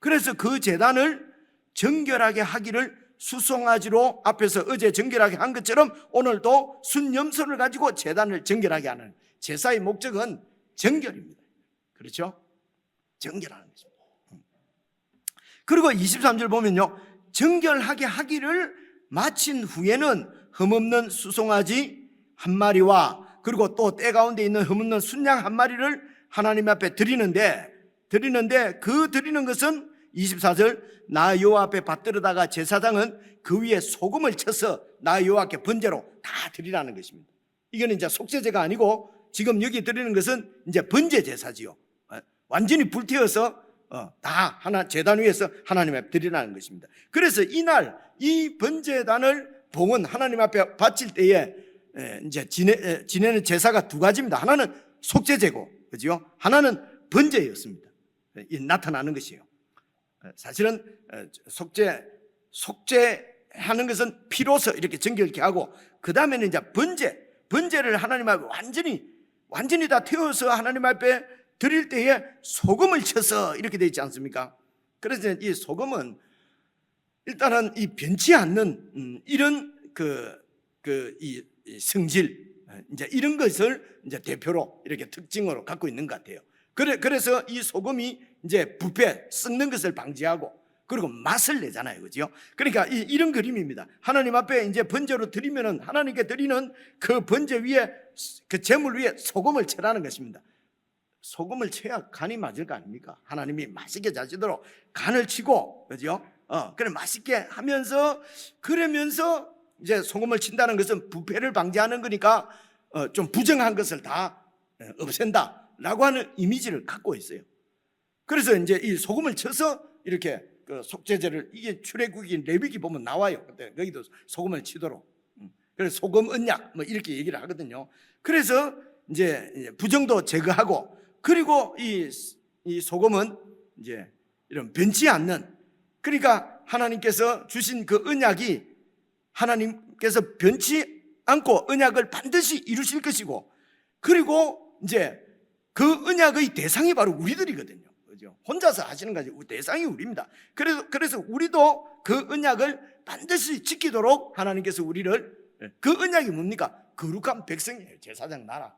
그래서 그 제단을 정결하게 하기를 수송아지로 앞에서 어제 정결하게 한 것처럼 오늘도 순염소를 가지고 제단을 정결하게 하는 제사의 목적은 정결입니다. 그렇죠? 정결하는 것입니다. 그리고 23절 보면요, 정결하게 하기를 마친 후에는 흠없는 수송아지 한 마리와 그리고 또 때 가운데 있는 흠없는 순양 한 마리를 하나님 앞에 드리는데 그 드리는 것은 24절 나 여호와 앞에 받들어다가 제사장은 그 위에 소금을 쳐서 나 여호와께 번제로 다 드리라는 것입니다. 이거는 이제 속죄제가 아니고 지금 여기 드리는 것은 이제 번제 제사지요. 완전히 불태워서 다 하나 제단 위에서 하나님 앞에 드리라는 것입니다. 그래서 이날 이 번제단을 봉은 하나님 앞에 바칠 때에 이제 지내는 제사가 두 가지입니다. 하나는 속죄제고, 그죠? 하나는 번제였습니다. 나타나는 것이에요. 사실은 속죄하는 것은 피로서 이렇게 정결케 하고, 그 다음에는 이제 번제를 하나님 앞에 완전히 다 태워서 하나님 앞에 드릴 때에 소금을 쳐서 이렇게 되어 있지 않습니까? 그래서 이 소금은 일단은 이 변치 않는 이런 이 성질, 이제 이런 것을 이제 대표로 이렇게 특징으로 갖고 있는 것 같아요. 그래서 이 소금이 이제 부패, 썩는 것을 방지하고 그리고 맛을 내잖아요. 그죠? 그러니까 이런 그림입니다. 하나님 앞에 이제 번제로 드리면은 하나님께 드리는 그 번제 위에 그 제물 위에 소금을 쳐라는 것입니다. 소금을 쳐야 간이 맞을 거 아닙니까? 하나님이 맛있게 자시도록 간을 치고, 그죠? 그래 맛있게 하면서 그러면서 이제 소금을 친다는 것은 부패를 방지하는 거니까 좀 부정한 것을 다 없앤다라고 하는 이미지를 갖고 있어요. 그래서 이제 이 소금을 쳐서 이렇게 그 속죄제를, 이게 출애굽기 레위기 보면 나와요. 그때 거기도 소금을 치도록. 그래서 소금 언약 뭐 이렇게 얘기를 하거든요. 그래서 이제 부정도 제거하고, 그리고 이 소금은 이제 이런 변치 않는, 그러니까 하나님께서 주신 그 언약이 하나님께서 변치 않고 언약을 반드시 이루실 것이고, 그리고 이제 그 언약의 대상이 바로 우리들이거든요. 그죠? 혼자서 하시는 거지 대상이 우리입니다. 그래서 우리도 그 언약을 반드시 지키도록 하나님께서 우리를, 그 언약이 뭡니까? 거룩한 백성이에요. 제사장 나라.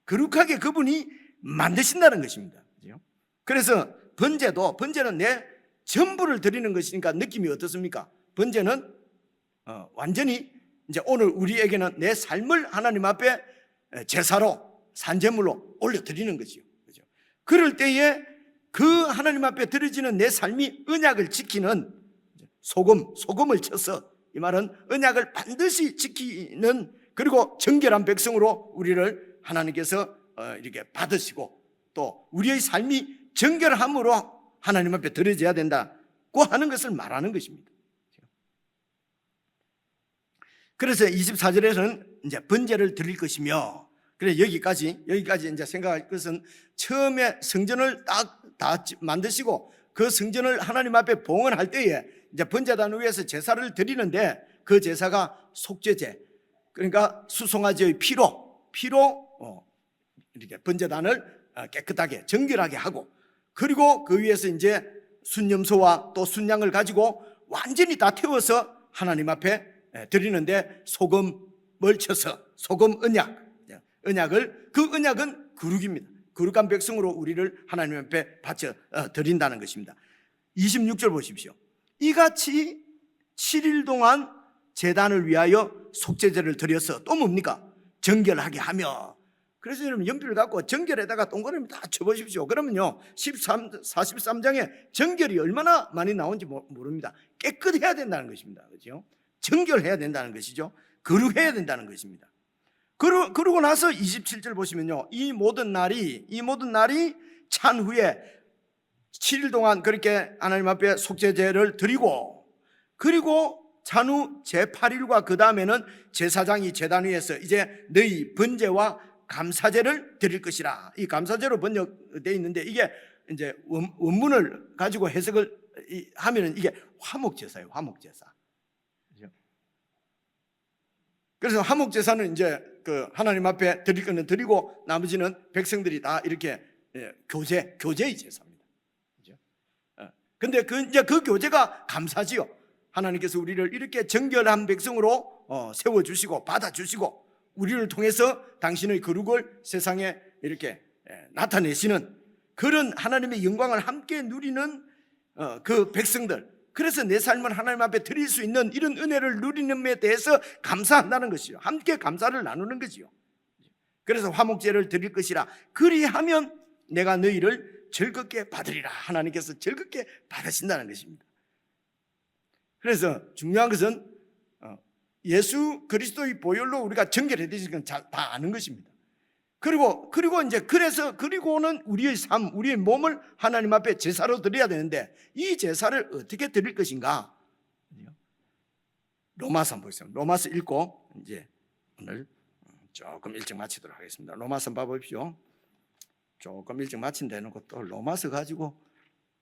거룩하게 그분이 만드신다는 것입니다. 그죠? 그래서 번제는 내 전부를 드리는 것이니까 느낌이 어떻습니까? 번제는 완전히 이제 오늘 우리에게는 내 삶을 하나님 앞에 제사로, 산제물로 올려드리는 것이요. 그죠? 그럴 때에 그 하나님 앞에 드려지는 내 삶이 언약을 지키는 소금을 쳐서 이 말은 언약을 반드시 지키는, 그리고 정결한 백성으로 우리를 하나님께서 이렇게 받으시고, 또 우리의 삶이 정결함으로 하나님 앞에 드려져야 된다고 하는 것을 말하는 것입니다. 그래서 24절에는 이제 번제를 드릴 것이며, 그래 여기까지 이제 생각할 것은, 처음에 성전을 다 만드시고 그 성전을 하나님 앞에 봉헌할 때에 이제 번제단 위에서 제사를 드리는데, 그 제사가 속죄제, 그러니까 수송아지의 피로 이렇게 번제단을 깨끗하게 정결하게 하고, 그리고 그 위에서 이제 순염소와 또 순양을 가지고 완전히 다 태워서 하나님 앞에 드리는데, 소금을 쳐서 소금 언약을, 그 언약은 거룩입니다. 거룩한 백성으로 우리를 하나님 앞에 바쳐 드린다는 것입니다. 26절 보십시오. 이같이 7일 동안 제단을 위하여 속죄제를 드려서 또 뭡니까? 정결하게 하며. 그래서 여러분 연필을 갖고 정결에다가 동그라미 다 쳐보십시오. 그러면요 43장에 정결이 얼마나 많이 나오는지 모릅니다. 깨끗해야 된다는 것입니다. 그렇죠? 정결해야 된다는 것이죠. 거룩해야 된다는 것입니다. 그러고 나서 27절 보시면요, 이 모든 날이 찬 후에 7일 동안 그렇게 하나님 앞에 속죄제를 드리고, 그리고 찬후 제8일과 그 다음에는 제사장이 제단 위에서 이제 너희 번제와 감사제를 드릴 것이라. 이 감사제로 번역되어 있는데, 이게 이제 원문을 가지고 해석을 하면은 이게 화목제사예요. 화목제사. 그래서 화목제사는 이제 그 하나님 앞에 드릴 거는 드리고, 나머지는 백성들이 다 이렇게 교제의 제사입니다. 그렇죠? 근데 이제 그 교제가 감사지요. 하나님께서 우리를 이렇게 정결한 백성으로 세워주시고 받아주시고, 우리를 통해서 당신의 거룩을 세상에 이렇게 나타내시는 그런 하나님의 영광을 함께 누리는 그 백성들, 그래서 내 삶을 하나님 앞에 드릴 수 있는 이런 은혜를 누리는 데 대해서 감사한다는 것이요, 함께 감사를 나누는 것이요. 그래서 화목제를 드릴 것이라. 그리하면 내가 너희를 즐겁게 받으리라. 하나님께서 즐겁게 받으신다는 것입니다. 그래서 중요한 것은 예수 그리스도의 보혈로 우리가 정결해 되신 건 다 아는 것입니다. 그리고는 우리의 삶, 우리의 몸을 하나님 앞에 제사로 드려야 되는데, 이 제사를 어떻게 드릴 것인가? 로마서 한번 보세요. 로마서 읽고 이제 오늘 조금 일찍 마치도록 하겠습니다. 로마서 봐보십시오. 조금 일찍 마친다는 것도 로마서 가지고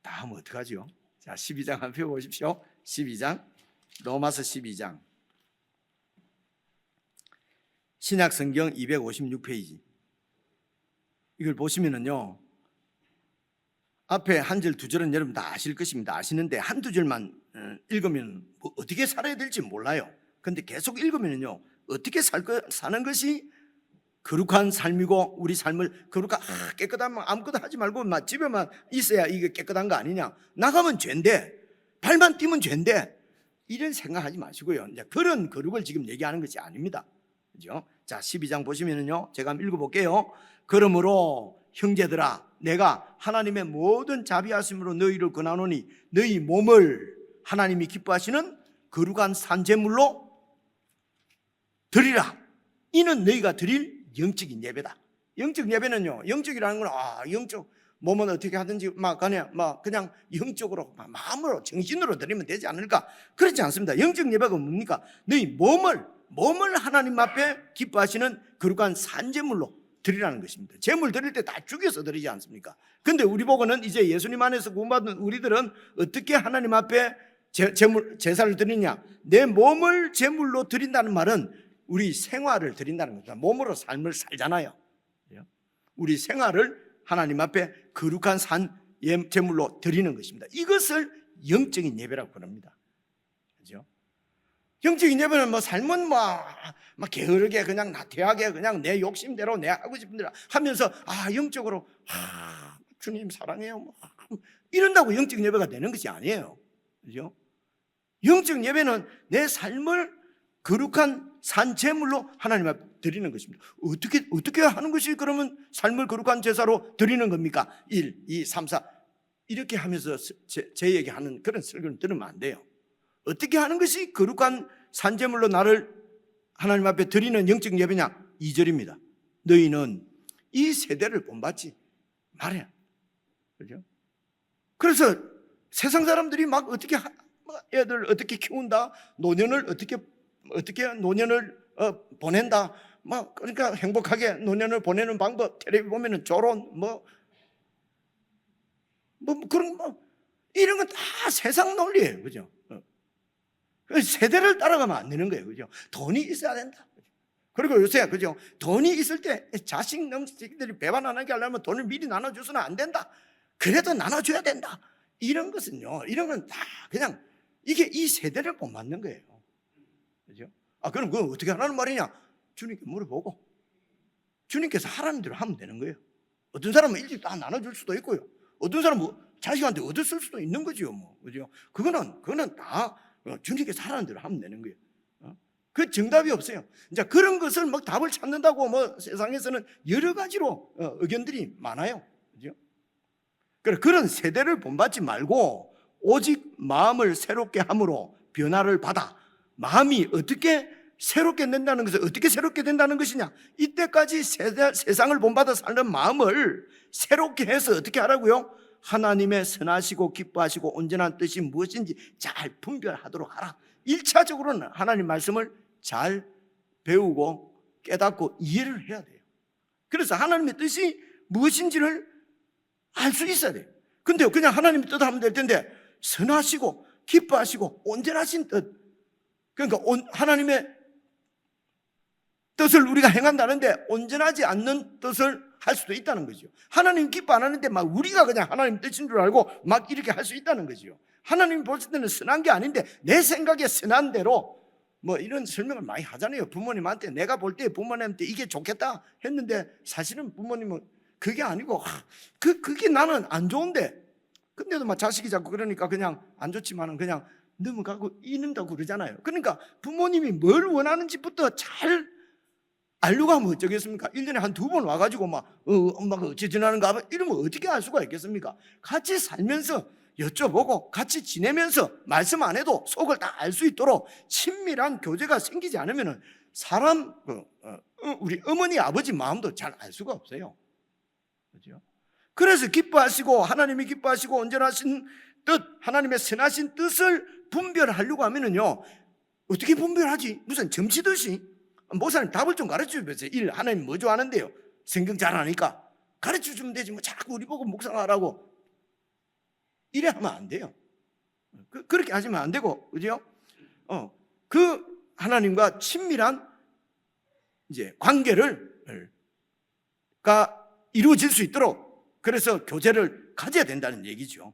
다 하면 어떡하죠? 자, 12장 한번 펴보십시오. 12장, 로마서 12장, 신약 성경 256페이지. 이걸 보시면은요, 앞에 한 절 두 절은 여러분 다 아실 것입니다. 아시는데 한두 절만 읽으면 어떻게 살아야 될지 몰라요. 근데 계속 읽으면은요, 어떻게 사는 것이 거룩한 삶이고, 우리 삶을 깨끗하면 아무것도 하지 말고 막 집에만 있어야 이게 깨끗한 거 아니냐, 나가면 죄인데, 발만 띄면 죄인데, 이런 생각하지 마시고요. 이제 그런 거룩을 지금 얘기하는 것이 아닙니다. 그죠? 자, 12장 보시면은요, 제가 한번 읽어볼게요. 그러므로 형제들아, 내가 하나님의 모든 자비하심으로 너희를 권하노니 너희 몸을 하나님이 기뻐하시는 거룩한 산제물로 드리라. 이는 너희가 드릴 영적인 예배다. 영적 예배는요, 영적이라는 건 영적 몸은 어떻게 하든지 그냥 영적으로 마음으로 정신으로 드리면 되지 않을까? 그렇지 않습니다. 영적 예배가 뭡니까? 너희 몸을 하나님 앞에 기뻐하시는 거룩한 산제물로 드리라는 것입니다. 제물 드릴 때 다 죽여서 드리지 않습니까? 근데 우리 보고는 이제 예수님 안에서 구원받은 우리들은 어떻게 하나님 앞에 제사를 드리냐? 내 몸을 제물로 드린다는 말은 우리 생활을 드린다는 겁니다. 몸으로 삶을 살잖아요. 우리 생활을 하나님 앞에 거룩한 제물로 드리는 것입니다. 이것을 영적인 예배라고 부릅니다. 그렇죠? 영적인 예배는 삶은 게으르게 그냥 나태하게 그냥 내 욕심대로 내 하고 싶은 대로 하면서 영적으로 주님 사랑해요 이런다고 영적인 예배가 되는 것이 아니에요. 그죠? 영적인 예배는 내 삶을 거룩한 산제물로 하나님 앞에 드리는 것입니다. 어떻게 하는 것이 그러면 삶을 거룩한 제사로 드리는 겁니까? 1, 2, 3, 4 이렇게 하면서 제 얘기하는 그런 설교를 들으면 안 돼요. 어떻게 하는 것이 거룩한 산제물로 나를 하나님 앞에 드리는 영적 예배냐? 2절입니다. 너희는 이 세대를 본받지 말아야. 그죠? 그래서 세상 사람들이 막 어떻게 애들 어떻게 키운다, 노년을 어떻게 노년을 보낸다, 막 그러니까 행복하게 노년을 보내는 방법, 텔레비 보면은 조론 뭐 그런 이런 건 다 세상 논리예요, 그죠? 세대를 따라가면 안 되는 거예요, 그죠? 돈이 있어야 된다. 그리고 요새 그죠? 돈이 있을 때 자식들이 배반 안 하게 하려면 돈을 미리 나눠줘서는 안 된다. 그래도 나눠줘야 된다. 이런 것은요, 이런 건 다 그냥 이게 이 세대를 못 맞는 거예요. 그죠? 그럼 그거 어떻게 하라는 말이냐? 주님께 물어보고 주님께서 하라는 대로 하면 되는 거예요. 어떤 사람은 일찍 다 나눠줄 수도 있고요. 어떤 사람은 자식한테 얻었을 수도 있는 거죠, 뭐. 그죠? 그거는 다 주님께서 하라는 대로 하면 되는 거예요. 그 정답이 없어요. 이제 그런 것을 막 답을 찾는다고 뭐 세상에서는 여러 가지로 의견들이 많아요. 그죠? 그런 세대를 본받지 말고 오직 마음을 새롭게 함으로 변화를 받아. 마음이 어떻게 새롭게 된다는 것은 어떻게 새롭게 된다는 것이냐? 이때까지 세상을 본받아 살던 마음을 새롭게 해서 어떻게 하라고요? 하나님의 선하시고 기뻐하시고 온전한 뜻이 무엇인지 잘 분별하도록 하라. 1차적으로는 하나님 말씀을 잘 배우고 깨닫고 이해를 해야 돼요. 그래서 하나님의 뜻이 무엇인지를 알 수 있어야 돼요. 근데 그냥 하나님의 뜻을 하면 될 텐데 선하시고 기뻐하시고 온전하신 뜻, 그러니까 하나님의 뜻을 우리가 행한다는데 온전하지 않는 뜻을 할 수도 있다는 거죠. 하나님 기뻐 안 하는데 막 우리가 그냥 하나님 뜻인 줄 알고 막 이렇게 할 수 있다는 거죠. 하나님 보실 때는 선한 게 아닌데 내 생각에 선한 대로 뭐 이런 설명을 많이 하잖아요. 부모님한테 내가 볼 때 부모님한테 이게 좋겠다 했는데 사실은 부모님은 그게 아니고 그게 나는 안 좋은데 근데도 막 자식이 자꾸 그러니까 그냥 안 좋지만은 그냥 넘어가고 이는다고 그러잖아요. 그러니까 부모님이 뭘 원하는지부터 잘 알려고 하면 어쩌겠습니까? 1년에 한 2번 와가지고 막 엄마가 어찌 지나는가 하면 이러면 어떻게 알 수가 있겠습니까? 같이 살면서 여쭤보고 같이 지내면서 말씀 안 해도 속을 다 알 수 있도록 친밀한 교제가 생기지 않으면 사람 우리 어머니 아버지 마음도 잘 알 수가 없어요. 그렇죠? 그래서 기뻐하시고 하나님이 기뻐하시고 온전하신 뜻, 하나님의 선하신 뜻을 분별하려고 하면은요 어떻게 분별하지? 무슨 점치듯이 목사님 답을 좀 가르쳐 주세요. 하나님 뭐 좋아하는데요? 성경 잘 아니까 가르쳐 주면 되지 뭐 자꾸 우리 보고 묵상하라고 이래 하면 안 돼요. 그렇게 하시면 안 되고, 그죠? 그 하나님과 친밀한 이제 관계를 이루어질 수 있도록 그래서 교제를 가져야 된다는 얘기죠.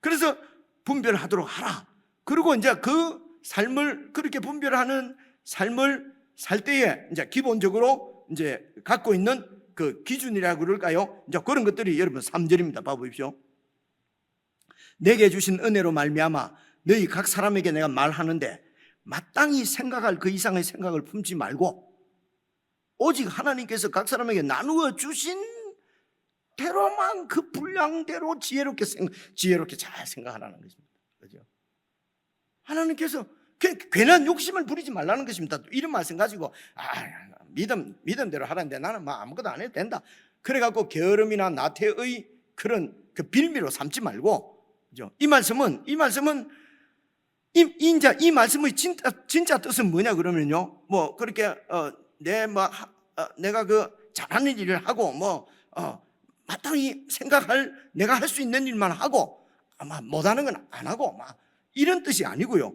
그래서 분별하도록 하라. 그리고 이제 그 삶을 그렇게 분별하는 삶을 살 때에 이제 기본적으로 이제 갖고 있는 그 기준이라고 그럴까요? 이제 그런 것들이 여러분 3절입니다. 봐보십시오. 내게 주신 은혜로 말미암아 너희 각 사람에게 내가 말하는데 마땅히 생각할 그 이상의 생각을 품지 말고 오직 하나님께서 각 사람에게 나누어 주신 대로만 그 분량대로 지혜롭게 잘 생각하라는 것입니다. 그죠? 하나님께서 괜한 욕심을 부리지 말라는 것입니다. 이런 말씀 가지고 믿음대로 하라는데 나는 뭐 아무것도 안 해도 된다. 그래갖고 게으름이나 나태의 그런 그 빌미로 삼지 말고, 그죠? 이 말씀은 이 말씀의 진짜 뜻은 뭐냐 그러면요, 뭐 그렇게 내가 그 잘하는 일을 하고 마땅히 생각할 내가 할 수 있는 일만 하고 아마 못하는 건 안 하고 막 이런 뜻이 아니고요.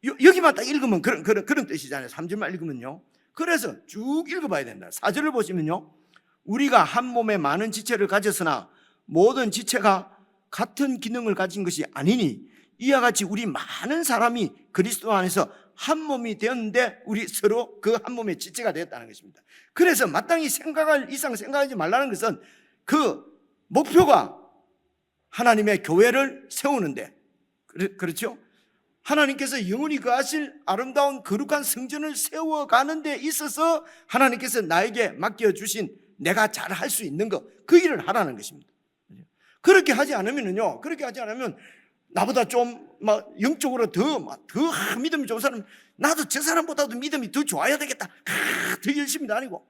여기만 딱 읽으면 그런 뜻이잖아요. 3절만 읽으면요. 그래서 쭉 읽어봐야 된다. 4절을 보시면요, 우리가 한 몸에 많은 지체를 가졌으나 모든 지체가 같은 기능을 가진 것이 아니니 이와 같이 우리 많은 사람이 그리스도 안에서 한 몸이 되었는데 우리 서로 그 한 몸의 지체가 되었다는 것입니다. 그래서 마땅히 생각할 이상 생각하지 말라는 것은 그 목표가 하나님의 교회를 세우는데, 그렇죠? 하나님께서 영원히 거하실 아름다운 거룩한 성전을 세워가는 데 있어서 하나님께서 나에게 맡겨주신 내가 잘 할 수 있는 것, 그 일을 하라는 것입니다. 그렇게 하지 않으면 나보다 좀 막 영적으로 더 믿음이 좋은 사람, 나도 저 사람보다도 믿음이 더 좋아야 되겠다. 더 열심히 다니고.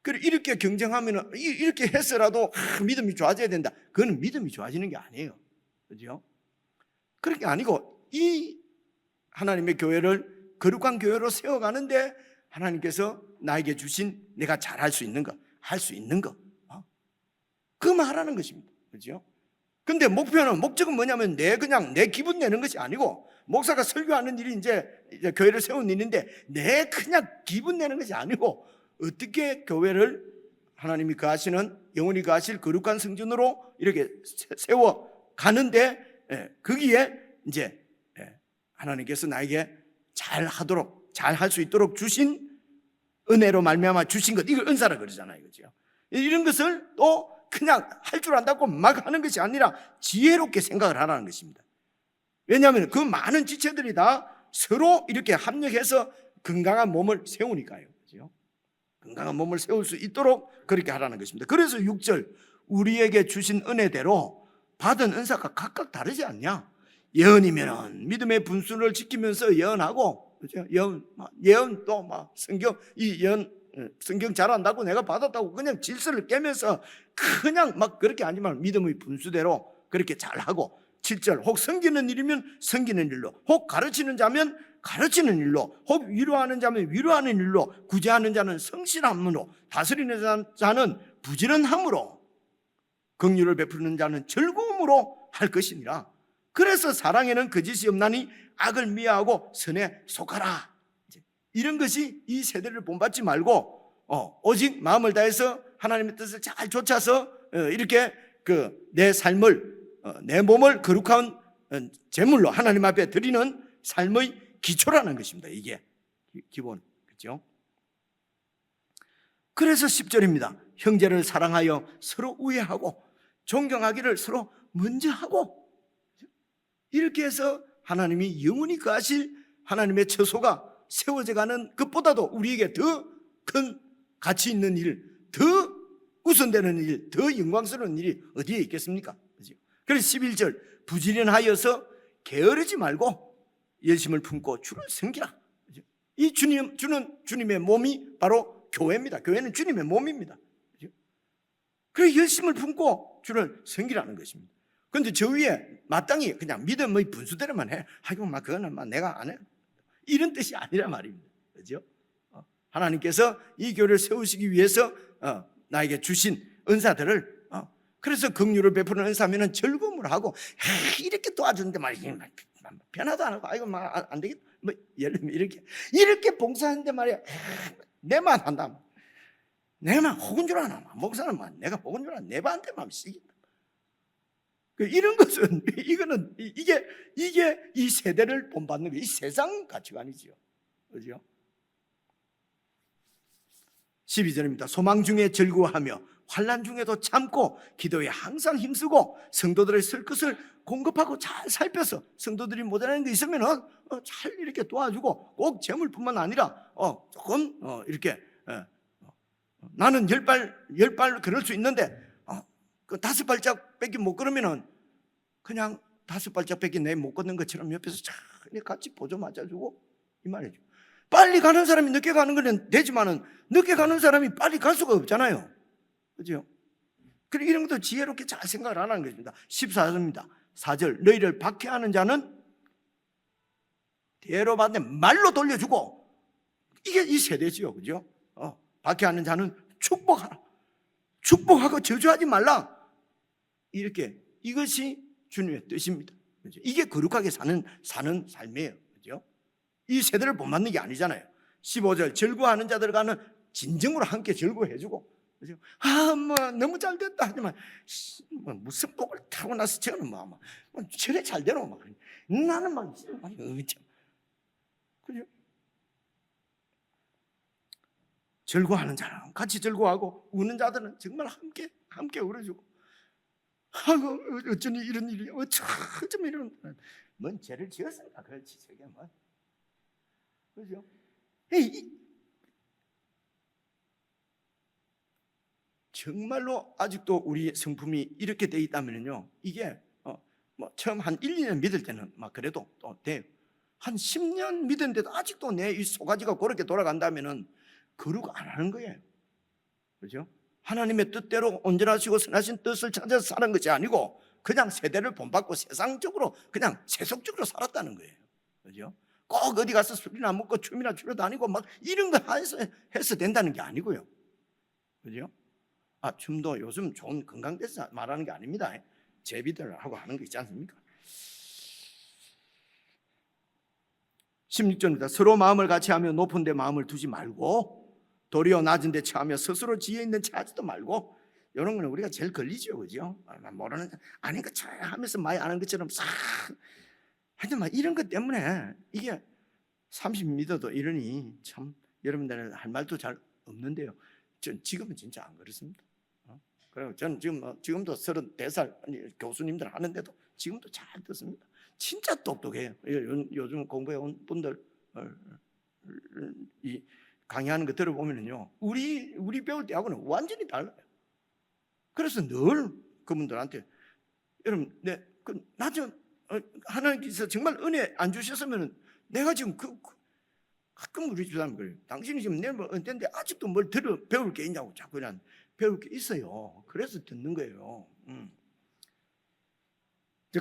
그래 이렇게 경쟁하면 이렇게 해서라도 믿음이 좋아져야 된다. 그건 믿음이 좋아지는 게 아니에요. 그죠? 그런 게 아니고 이 하나님의 교회를 거룩한 교회로 세워가는데 하나님께서 나에게 주신 내가 잘할 수 있는 거, 할 수 있는 거, 그만 하라는 것입니다. 그죠? 근데 목적은 뭐냐면 그냥 내 기분 내는 것이 아니고, 목사가 설교하는 일이 이제 교회를 세우는 일인데 내 그냥 기분 내는 것이 아니고, 어떻게 교회를 하나님이 거하시는 영원히 거하실 거룩한 성전으로 이렇게 세워 가는데, 거기에 이제 하나님께서 나에게 잘 할 수 있도록 주신 은혜로 말미암아 주신 것, 이걸 은사라 그러잖아요. 그죠? 이런 것을 또 그냥 할 줄 안다고 막 하는 것이 아니라 지혜롭게 생각을 하라는 것입니다. 왜냐하면 그 많은 지체들이 다 서로 이렇게 합력해서 건강한 몸을 세우니까요. 그죠? 건강한 몸을 세울 수 있도록 그렇게 하라는 것입니다. 그래서 6절, 우리에게 주신 은혜대로 받은 은사가 각각 다르지 않냐? 예언이면 믿음의 분수를 지키면서 예언하고, 그죠? 예언도 막 성경 잘한다고 내가 받았다고 그냥 질서를 깨면서 그냥 막 그렇게 아니면 믿음의 분수대로 그렇게 잘하고, 7절, 혹 섬기는 일이면 섬기는 일로, 혹 가르치는 자면 가르치는 일로, 혹 위로하는 자면 위로하는 일로, 구제하는 자는 성실함으로, 다스리는 자는 부지런함으로, 긍휼을 베푸는 자는 즐거움으로 할 것이니라. 그래서 사랑에는 거짓이 없나니 악을 미워하고 선에 속하라. 이런 것이 이 세대를 본받지 말고 오직 마음을 다해서 하나님의 뜻을 잘 좇아서 이렇게 내 삶을, 내 몸을 거룩한 제물로 하나님 앞에 드리는 삶의 기초라는 것입니다. 이게 기본, 그렇죠? 그래서 10절입니다. 형제를 사랑하여 서로 우애하고 존경하기를 서로 먼저 하고, 이렇게 해서 하나님이 영원히 거하실 하나님의 처소가 세워져 가는 것보다도 우리에게 더 큰 가치 있는 일, 더 우선되는 일, 더 영광스러운 일이 어디에 있겠습니까? 그래서 11절, 부지런하여서 게으르지 말고 열심을 품고 주를 섬기라. 이 주는 주님의 몸이 바로 교회입니다. 교회는 주님의 몸입니다. 그래서 열심을 품고 주를 섬기라는 것입니다. 그런데 저 위에 마땅히 그냥 믿음의 분수대로만 해. 아이고, 막 그거는 막 내가 안 해. 이런 뜻이 아니라 말입니다. 그죠? 하나님께서 이 교회를 세우시기 위해서 나에게 주신 은사들을, 그래서 긍휼을 베푸는 은사면은 즐거움을 하고, 이렇게 도와주는데 말이야, 변화도 안 하고, 아이고, 막 안 되겠다. 뭐 예를 들면 이렇게 봉사하는데 말이야, 내만 한다. 내만 혹은 줄 아나. 목사는 막 내가 혹은 줄 아나. 내 반대만 쓰겠다. 이런 것은 이게 이 세대를 본받는 게 이 세상 가치관이지요. 그죠? 12절입니다. 소망 중에 즐거워하며 환난 중에도 참고 기도에 항상 힘쓰고 성도들의 쓸 것을 공급하고 잘 살펴서, 성도들이 모자라는 게 있으면 잘 이렇게 도와주고, 꼭 재물뿐만 아니라 조금 이렇게 나는 10발 걸을 수 있는데 그 5발짝밖에 못 걸으면은 그냥 5발짝밖에 내 못 걷는 것처럼 옆에서 잘 같이 보조 맞아주고, 이 말이죠. 빨리 가는 사람이 늦게 가는 건 되지만은 늦게 가는 사람이 빨리 갈 수가 없잖아요. 그죠? 그래, 이런 것도 지혜롭게 잘 생각을 하는 것입니다. 14절입니다. 4절, 너희를 박해하는 자는 대로 받는 말로 돌려주고, 이게 이 세대지요. 그죠? 박해하는 자는 축복하라. 축복하고 저주하지 말라. 이렇게, 이것이 주님의 뜻입니다. 그죠? 이게 거룩하게 사는 삶이에요. 그죠? 이 세대를 본받는 게 아니잖아요. 15절, 즐거워하는 자들과는 진정으로 함께 즐거워해주고, 그죠? 뭐 너무 잘 됐다 하지만 무슨 복을 타고 나서 저는 뭐 저래 잘 되노 막 나는 막 그죠? 즐거워하는 자랑 같이 즐거워하고, 우는 자들은 정말 함께 울어주고, 아이고 어쩌니 이런 일이, 어쩜 이런, 뭔 죄를 지었을까? 그렇지, 저게 뭐, 그죠? 정말로 아직도 우리 성품이 이렇게 돼 있다면요, 이게 뭐 처음 한 1, 2년 믿을 때는 막 그래도 또 돼요. 한 10년 믿었는데도 아직도 내 이 소가지가 그렇게 돌아간다면은 거룩 안 하는 거예요. 그렇죠? 하나님의 뜻대로 온전하시고 선하신 뜻을 찾아서 사는 것이 아니고 그냥 세대를 본받고 세상적으로 그냥 세속적으로 살았다는 거예요. 그렇죠? 꼭 어디 가서 술이나 먹고 춤이나 추러 다니고 막 이런 거 해서 된다는 게 아니고요. 그렇죠? 춤도 요즘 좋은 건강대에서 말하는 게 아닙니다. 제비들 하고 하는 거 있지 않습니까? 16절입니다. 서로 마음을 같이 하며 높은 데 마음을 두지 말고 도리어 낮은 데 처하며 스스로 지혜 있는 체 하지도 말고. 이런 거는 우리가 제일 걸리죠, 그죠? 모르는 아닌 것처럼 하면서 많이 아는 것처럼 싹. 하여튼 막 이런 것 때문에 이게 30 믿어도 이러니 참 여러분들은 할 말도 잘 없는데요. 전 지금은 진짜 안 그렇습니다. 그리고 저는 지금도 34살 교수님들 하는데도 지금도 잘 듣습니다. 진짜 똑똑해요. 요즘 공부해온 분들 이 강의하는 거 들어보면요, 우리 배울 때하고는 완전히 달라요. 그래서 늘 그분들한테 여러분, 나 좀 하나님께서 정말 은혜 안 주셨으면 내가 지금 가끔 우리 집사람 그래요. 당신이 지금 내일 은퇴인데 아직도 뭘 배울 게 있냐고 자꾸 그냥 배울 게 있어요. 그래서 듣는 거예요.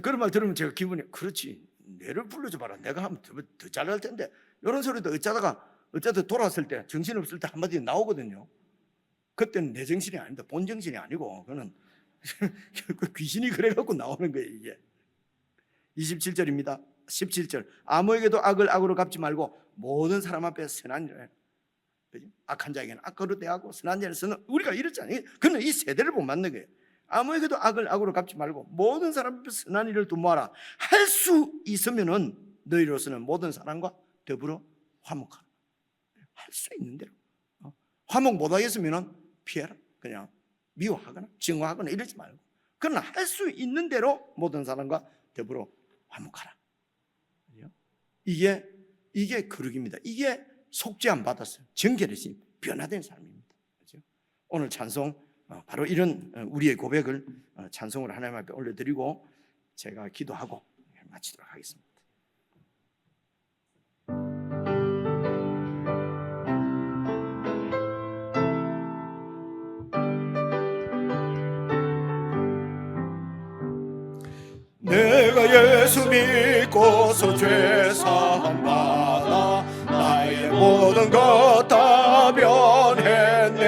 그런 말 들으면 제가 기분이 그렇지. 내를 불러줘 봐라. 내가 하면 더 잘할 텐데. 이런 소리도 어쩌다 돌아왔을 때 정신없을 때 한마디 나오거든요. 그때는 내 정신이 아닙니다. 본 정신이 아니고 그는 귀신이 그래갖고 나오는 거예요. 이게 27절입니다. 17절 아무에게도 악을 악으로 갚지 말고 모든 사람 앞에 선한 일을. 악한 자에게는 악으로 대하고 선한 자에게는 선한. 우리가 이랬잖아요. 그는 이 세대를 못 맞는 거예요. 아무에게도 악을 악으로 갚지 말고 모든 사람 앞에 선한 일을 도모하라. 할 수 있으면은 너희로서는 모든 사람과 더불어 화목하라. 할 수 있는 대로. 화목 못하겠으면은 피해라. 그냥 미워하거나 증오하거나 이러지 말고. 그러나 할 수 있는 대로 모든 사람과 더불어 화목하라. 이게 거룩입니다. 이게 속죄함 받았어요. 정결해진 변화된 삶입니다. 그렇죠? 오늘 찬송 바로 이런 우리의 고백을 찬송으로 하나님 앞에 올려드리고 제가 기도하고 마치도록 하겠습니다. 내가 예수 믿고서 죄사함 받아 나의 모든 것 다 변했네.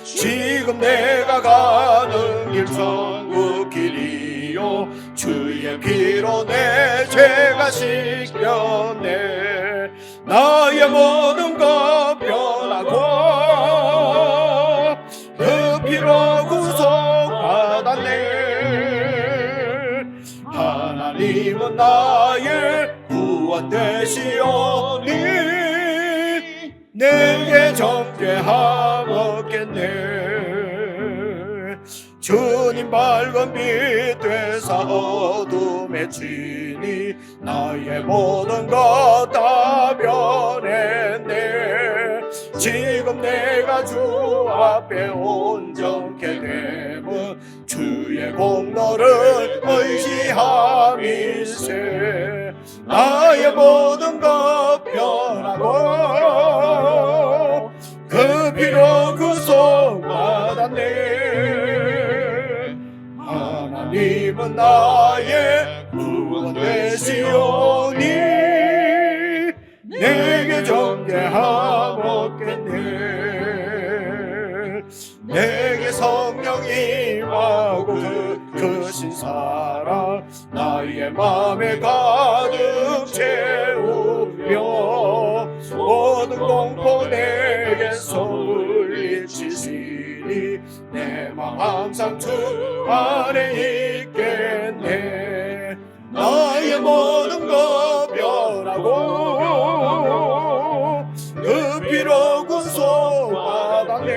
지금 내가 가는 길 천국 길이요 주의 피로 내 죄가 씻겼네. 나의 모든 것 변하고 그 피로 구속받았네. 하나님은 나의 구원 되시오니 내게 정죄함 없겠네. 주님 밝은 빛 되사 어둠에 지니 나의 모든 것 다 변했네. 지금 내가 주 앞에 온전케 되면 주의 공로를 의지함일세. 나의 모든 것 변하고 그 피로 구속받았네. 하나님은 나의 구원 되시오니 내게 정죄함 없겠네. 내게 성령 임하고 크신 사랑 나의 맘에 가득 채우며 모든 공포 내게서 물리치시니 내 맘 항상 주 안에 있겠네. 나의 모든 것 변하고 그 피로 구속받았네.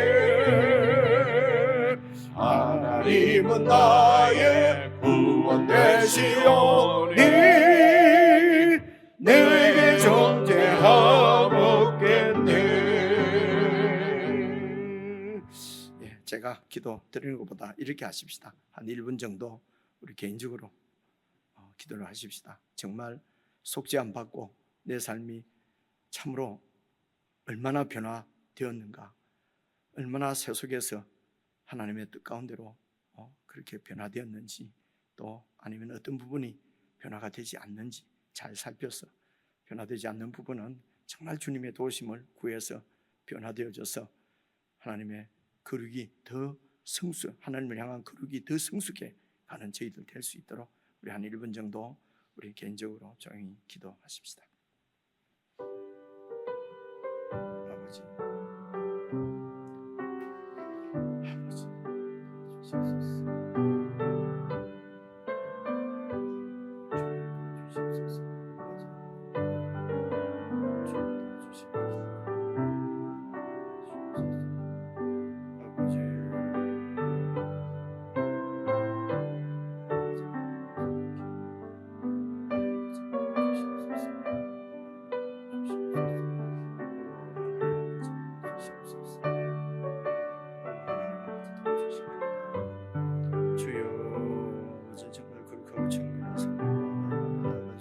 하나님은 나의 구원 되시오니 내게 정죄함 없겠네. 제가 기도 드리는 것보다 이렇게 하십시다. 한 1분 정도 우리 개인적으로 기도를 하십시다. 정말 속죄 안 받고 내 삶이 참으로 얼마나 변화되었는가, 얼마나 세속에서 하나님의 뜻 가운데로 그렇게 변화되었는지, 또 아니면 어떤 부분이 변화가 되지 않는지 잘 살펴서 변화되지 않는 부분은 정말 주님의 도우심을 구해서 변화되어져서 하나님의 거룩이 더 하나님을 향한 거룩이 더 성숙해 가는 저희들 될 수 있도록 우리 한 1분 정도 우리 개인적으로 조용히 기도하십시다. 아버지,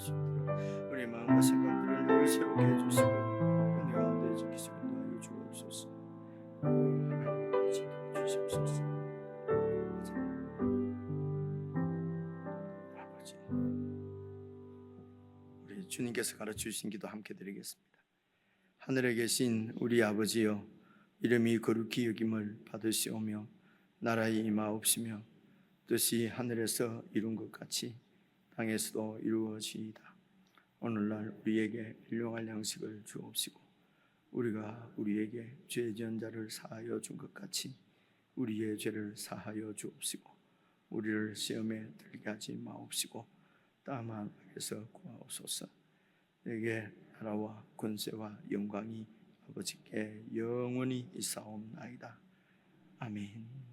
주시옵소서. 우리 마음과 생각들을 늘 새롭게 해주시고 은혜 가운데 지키시고 인도하여 주옵소서. 하나님 지켜주시옵소서. 아버지, 우리 주님께서 가르쳐주신 기도 함께 드리겠습니다. 하늘에 계신 우리 아버지여, 이름이 거룩히 여김을 받으시오며 나라의 임하옵시며 뜻이 하늘에서 이룬 것 같이 땅에서도 이루어지이다. 오늘날 우리에게 일용할 양식을 주옵시고 우리가 우리에게 죄 지은 자를 사하여 준 것 같이 우리의 죄를 사하여 주옵시고 우리를 시험에 들게 하지 마옵시고 다만 악에서 구하옵소서. 내게 나라와 권세와 영광이 아버지께 영원히 있사옵나이다. 아멘.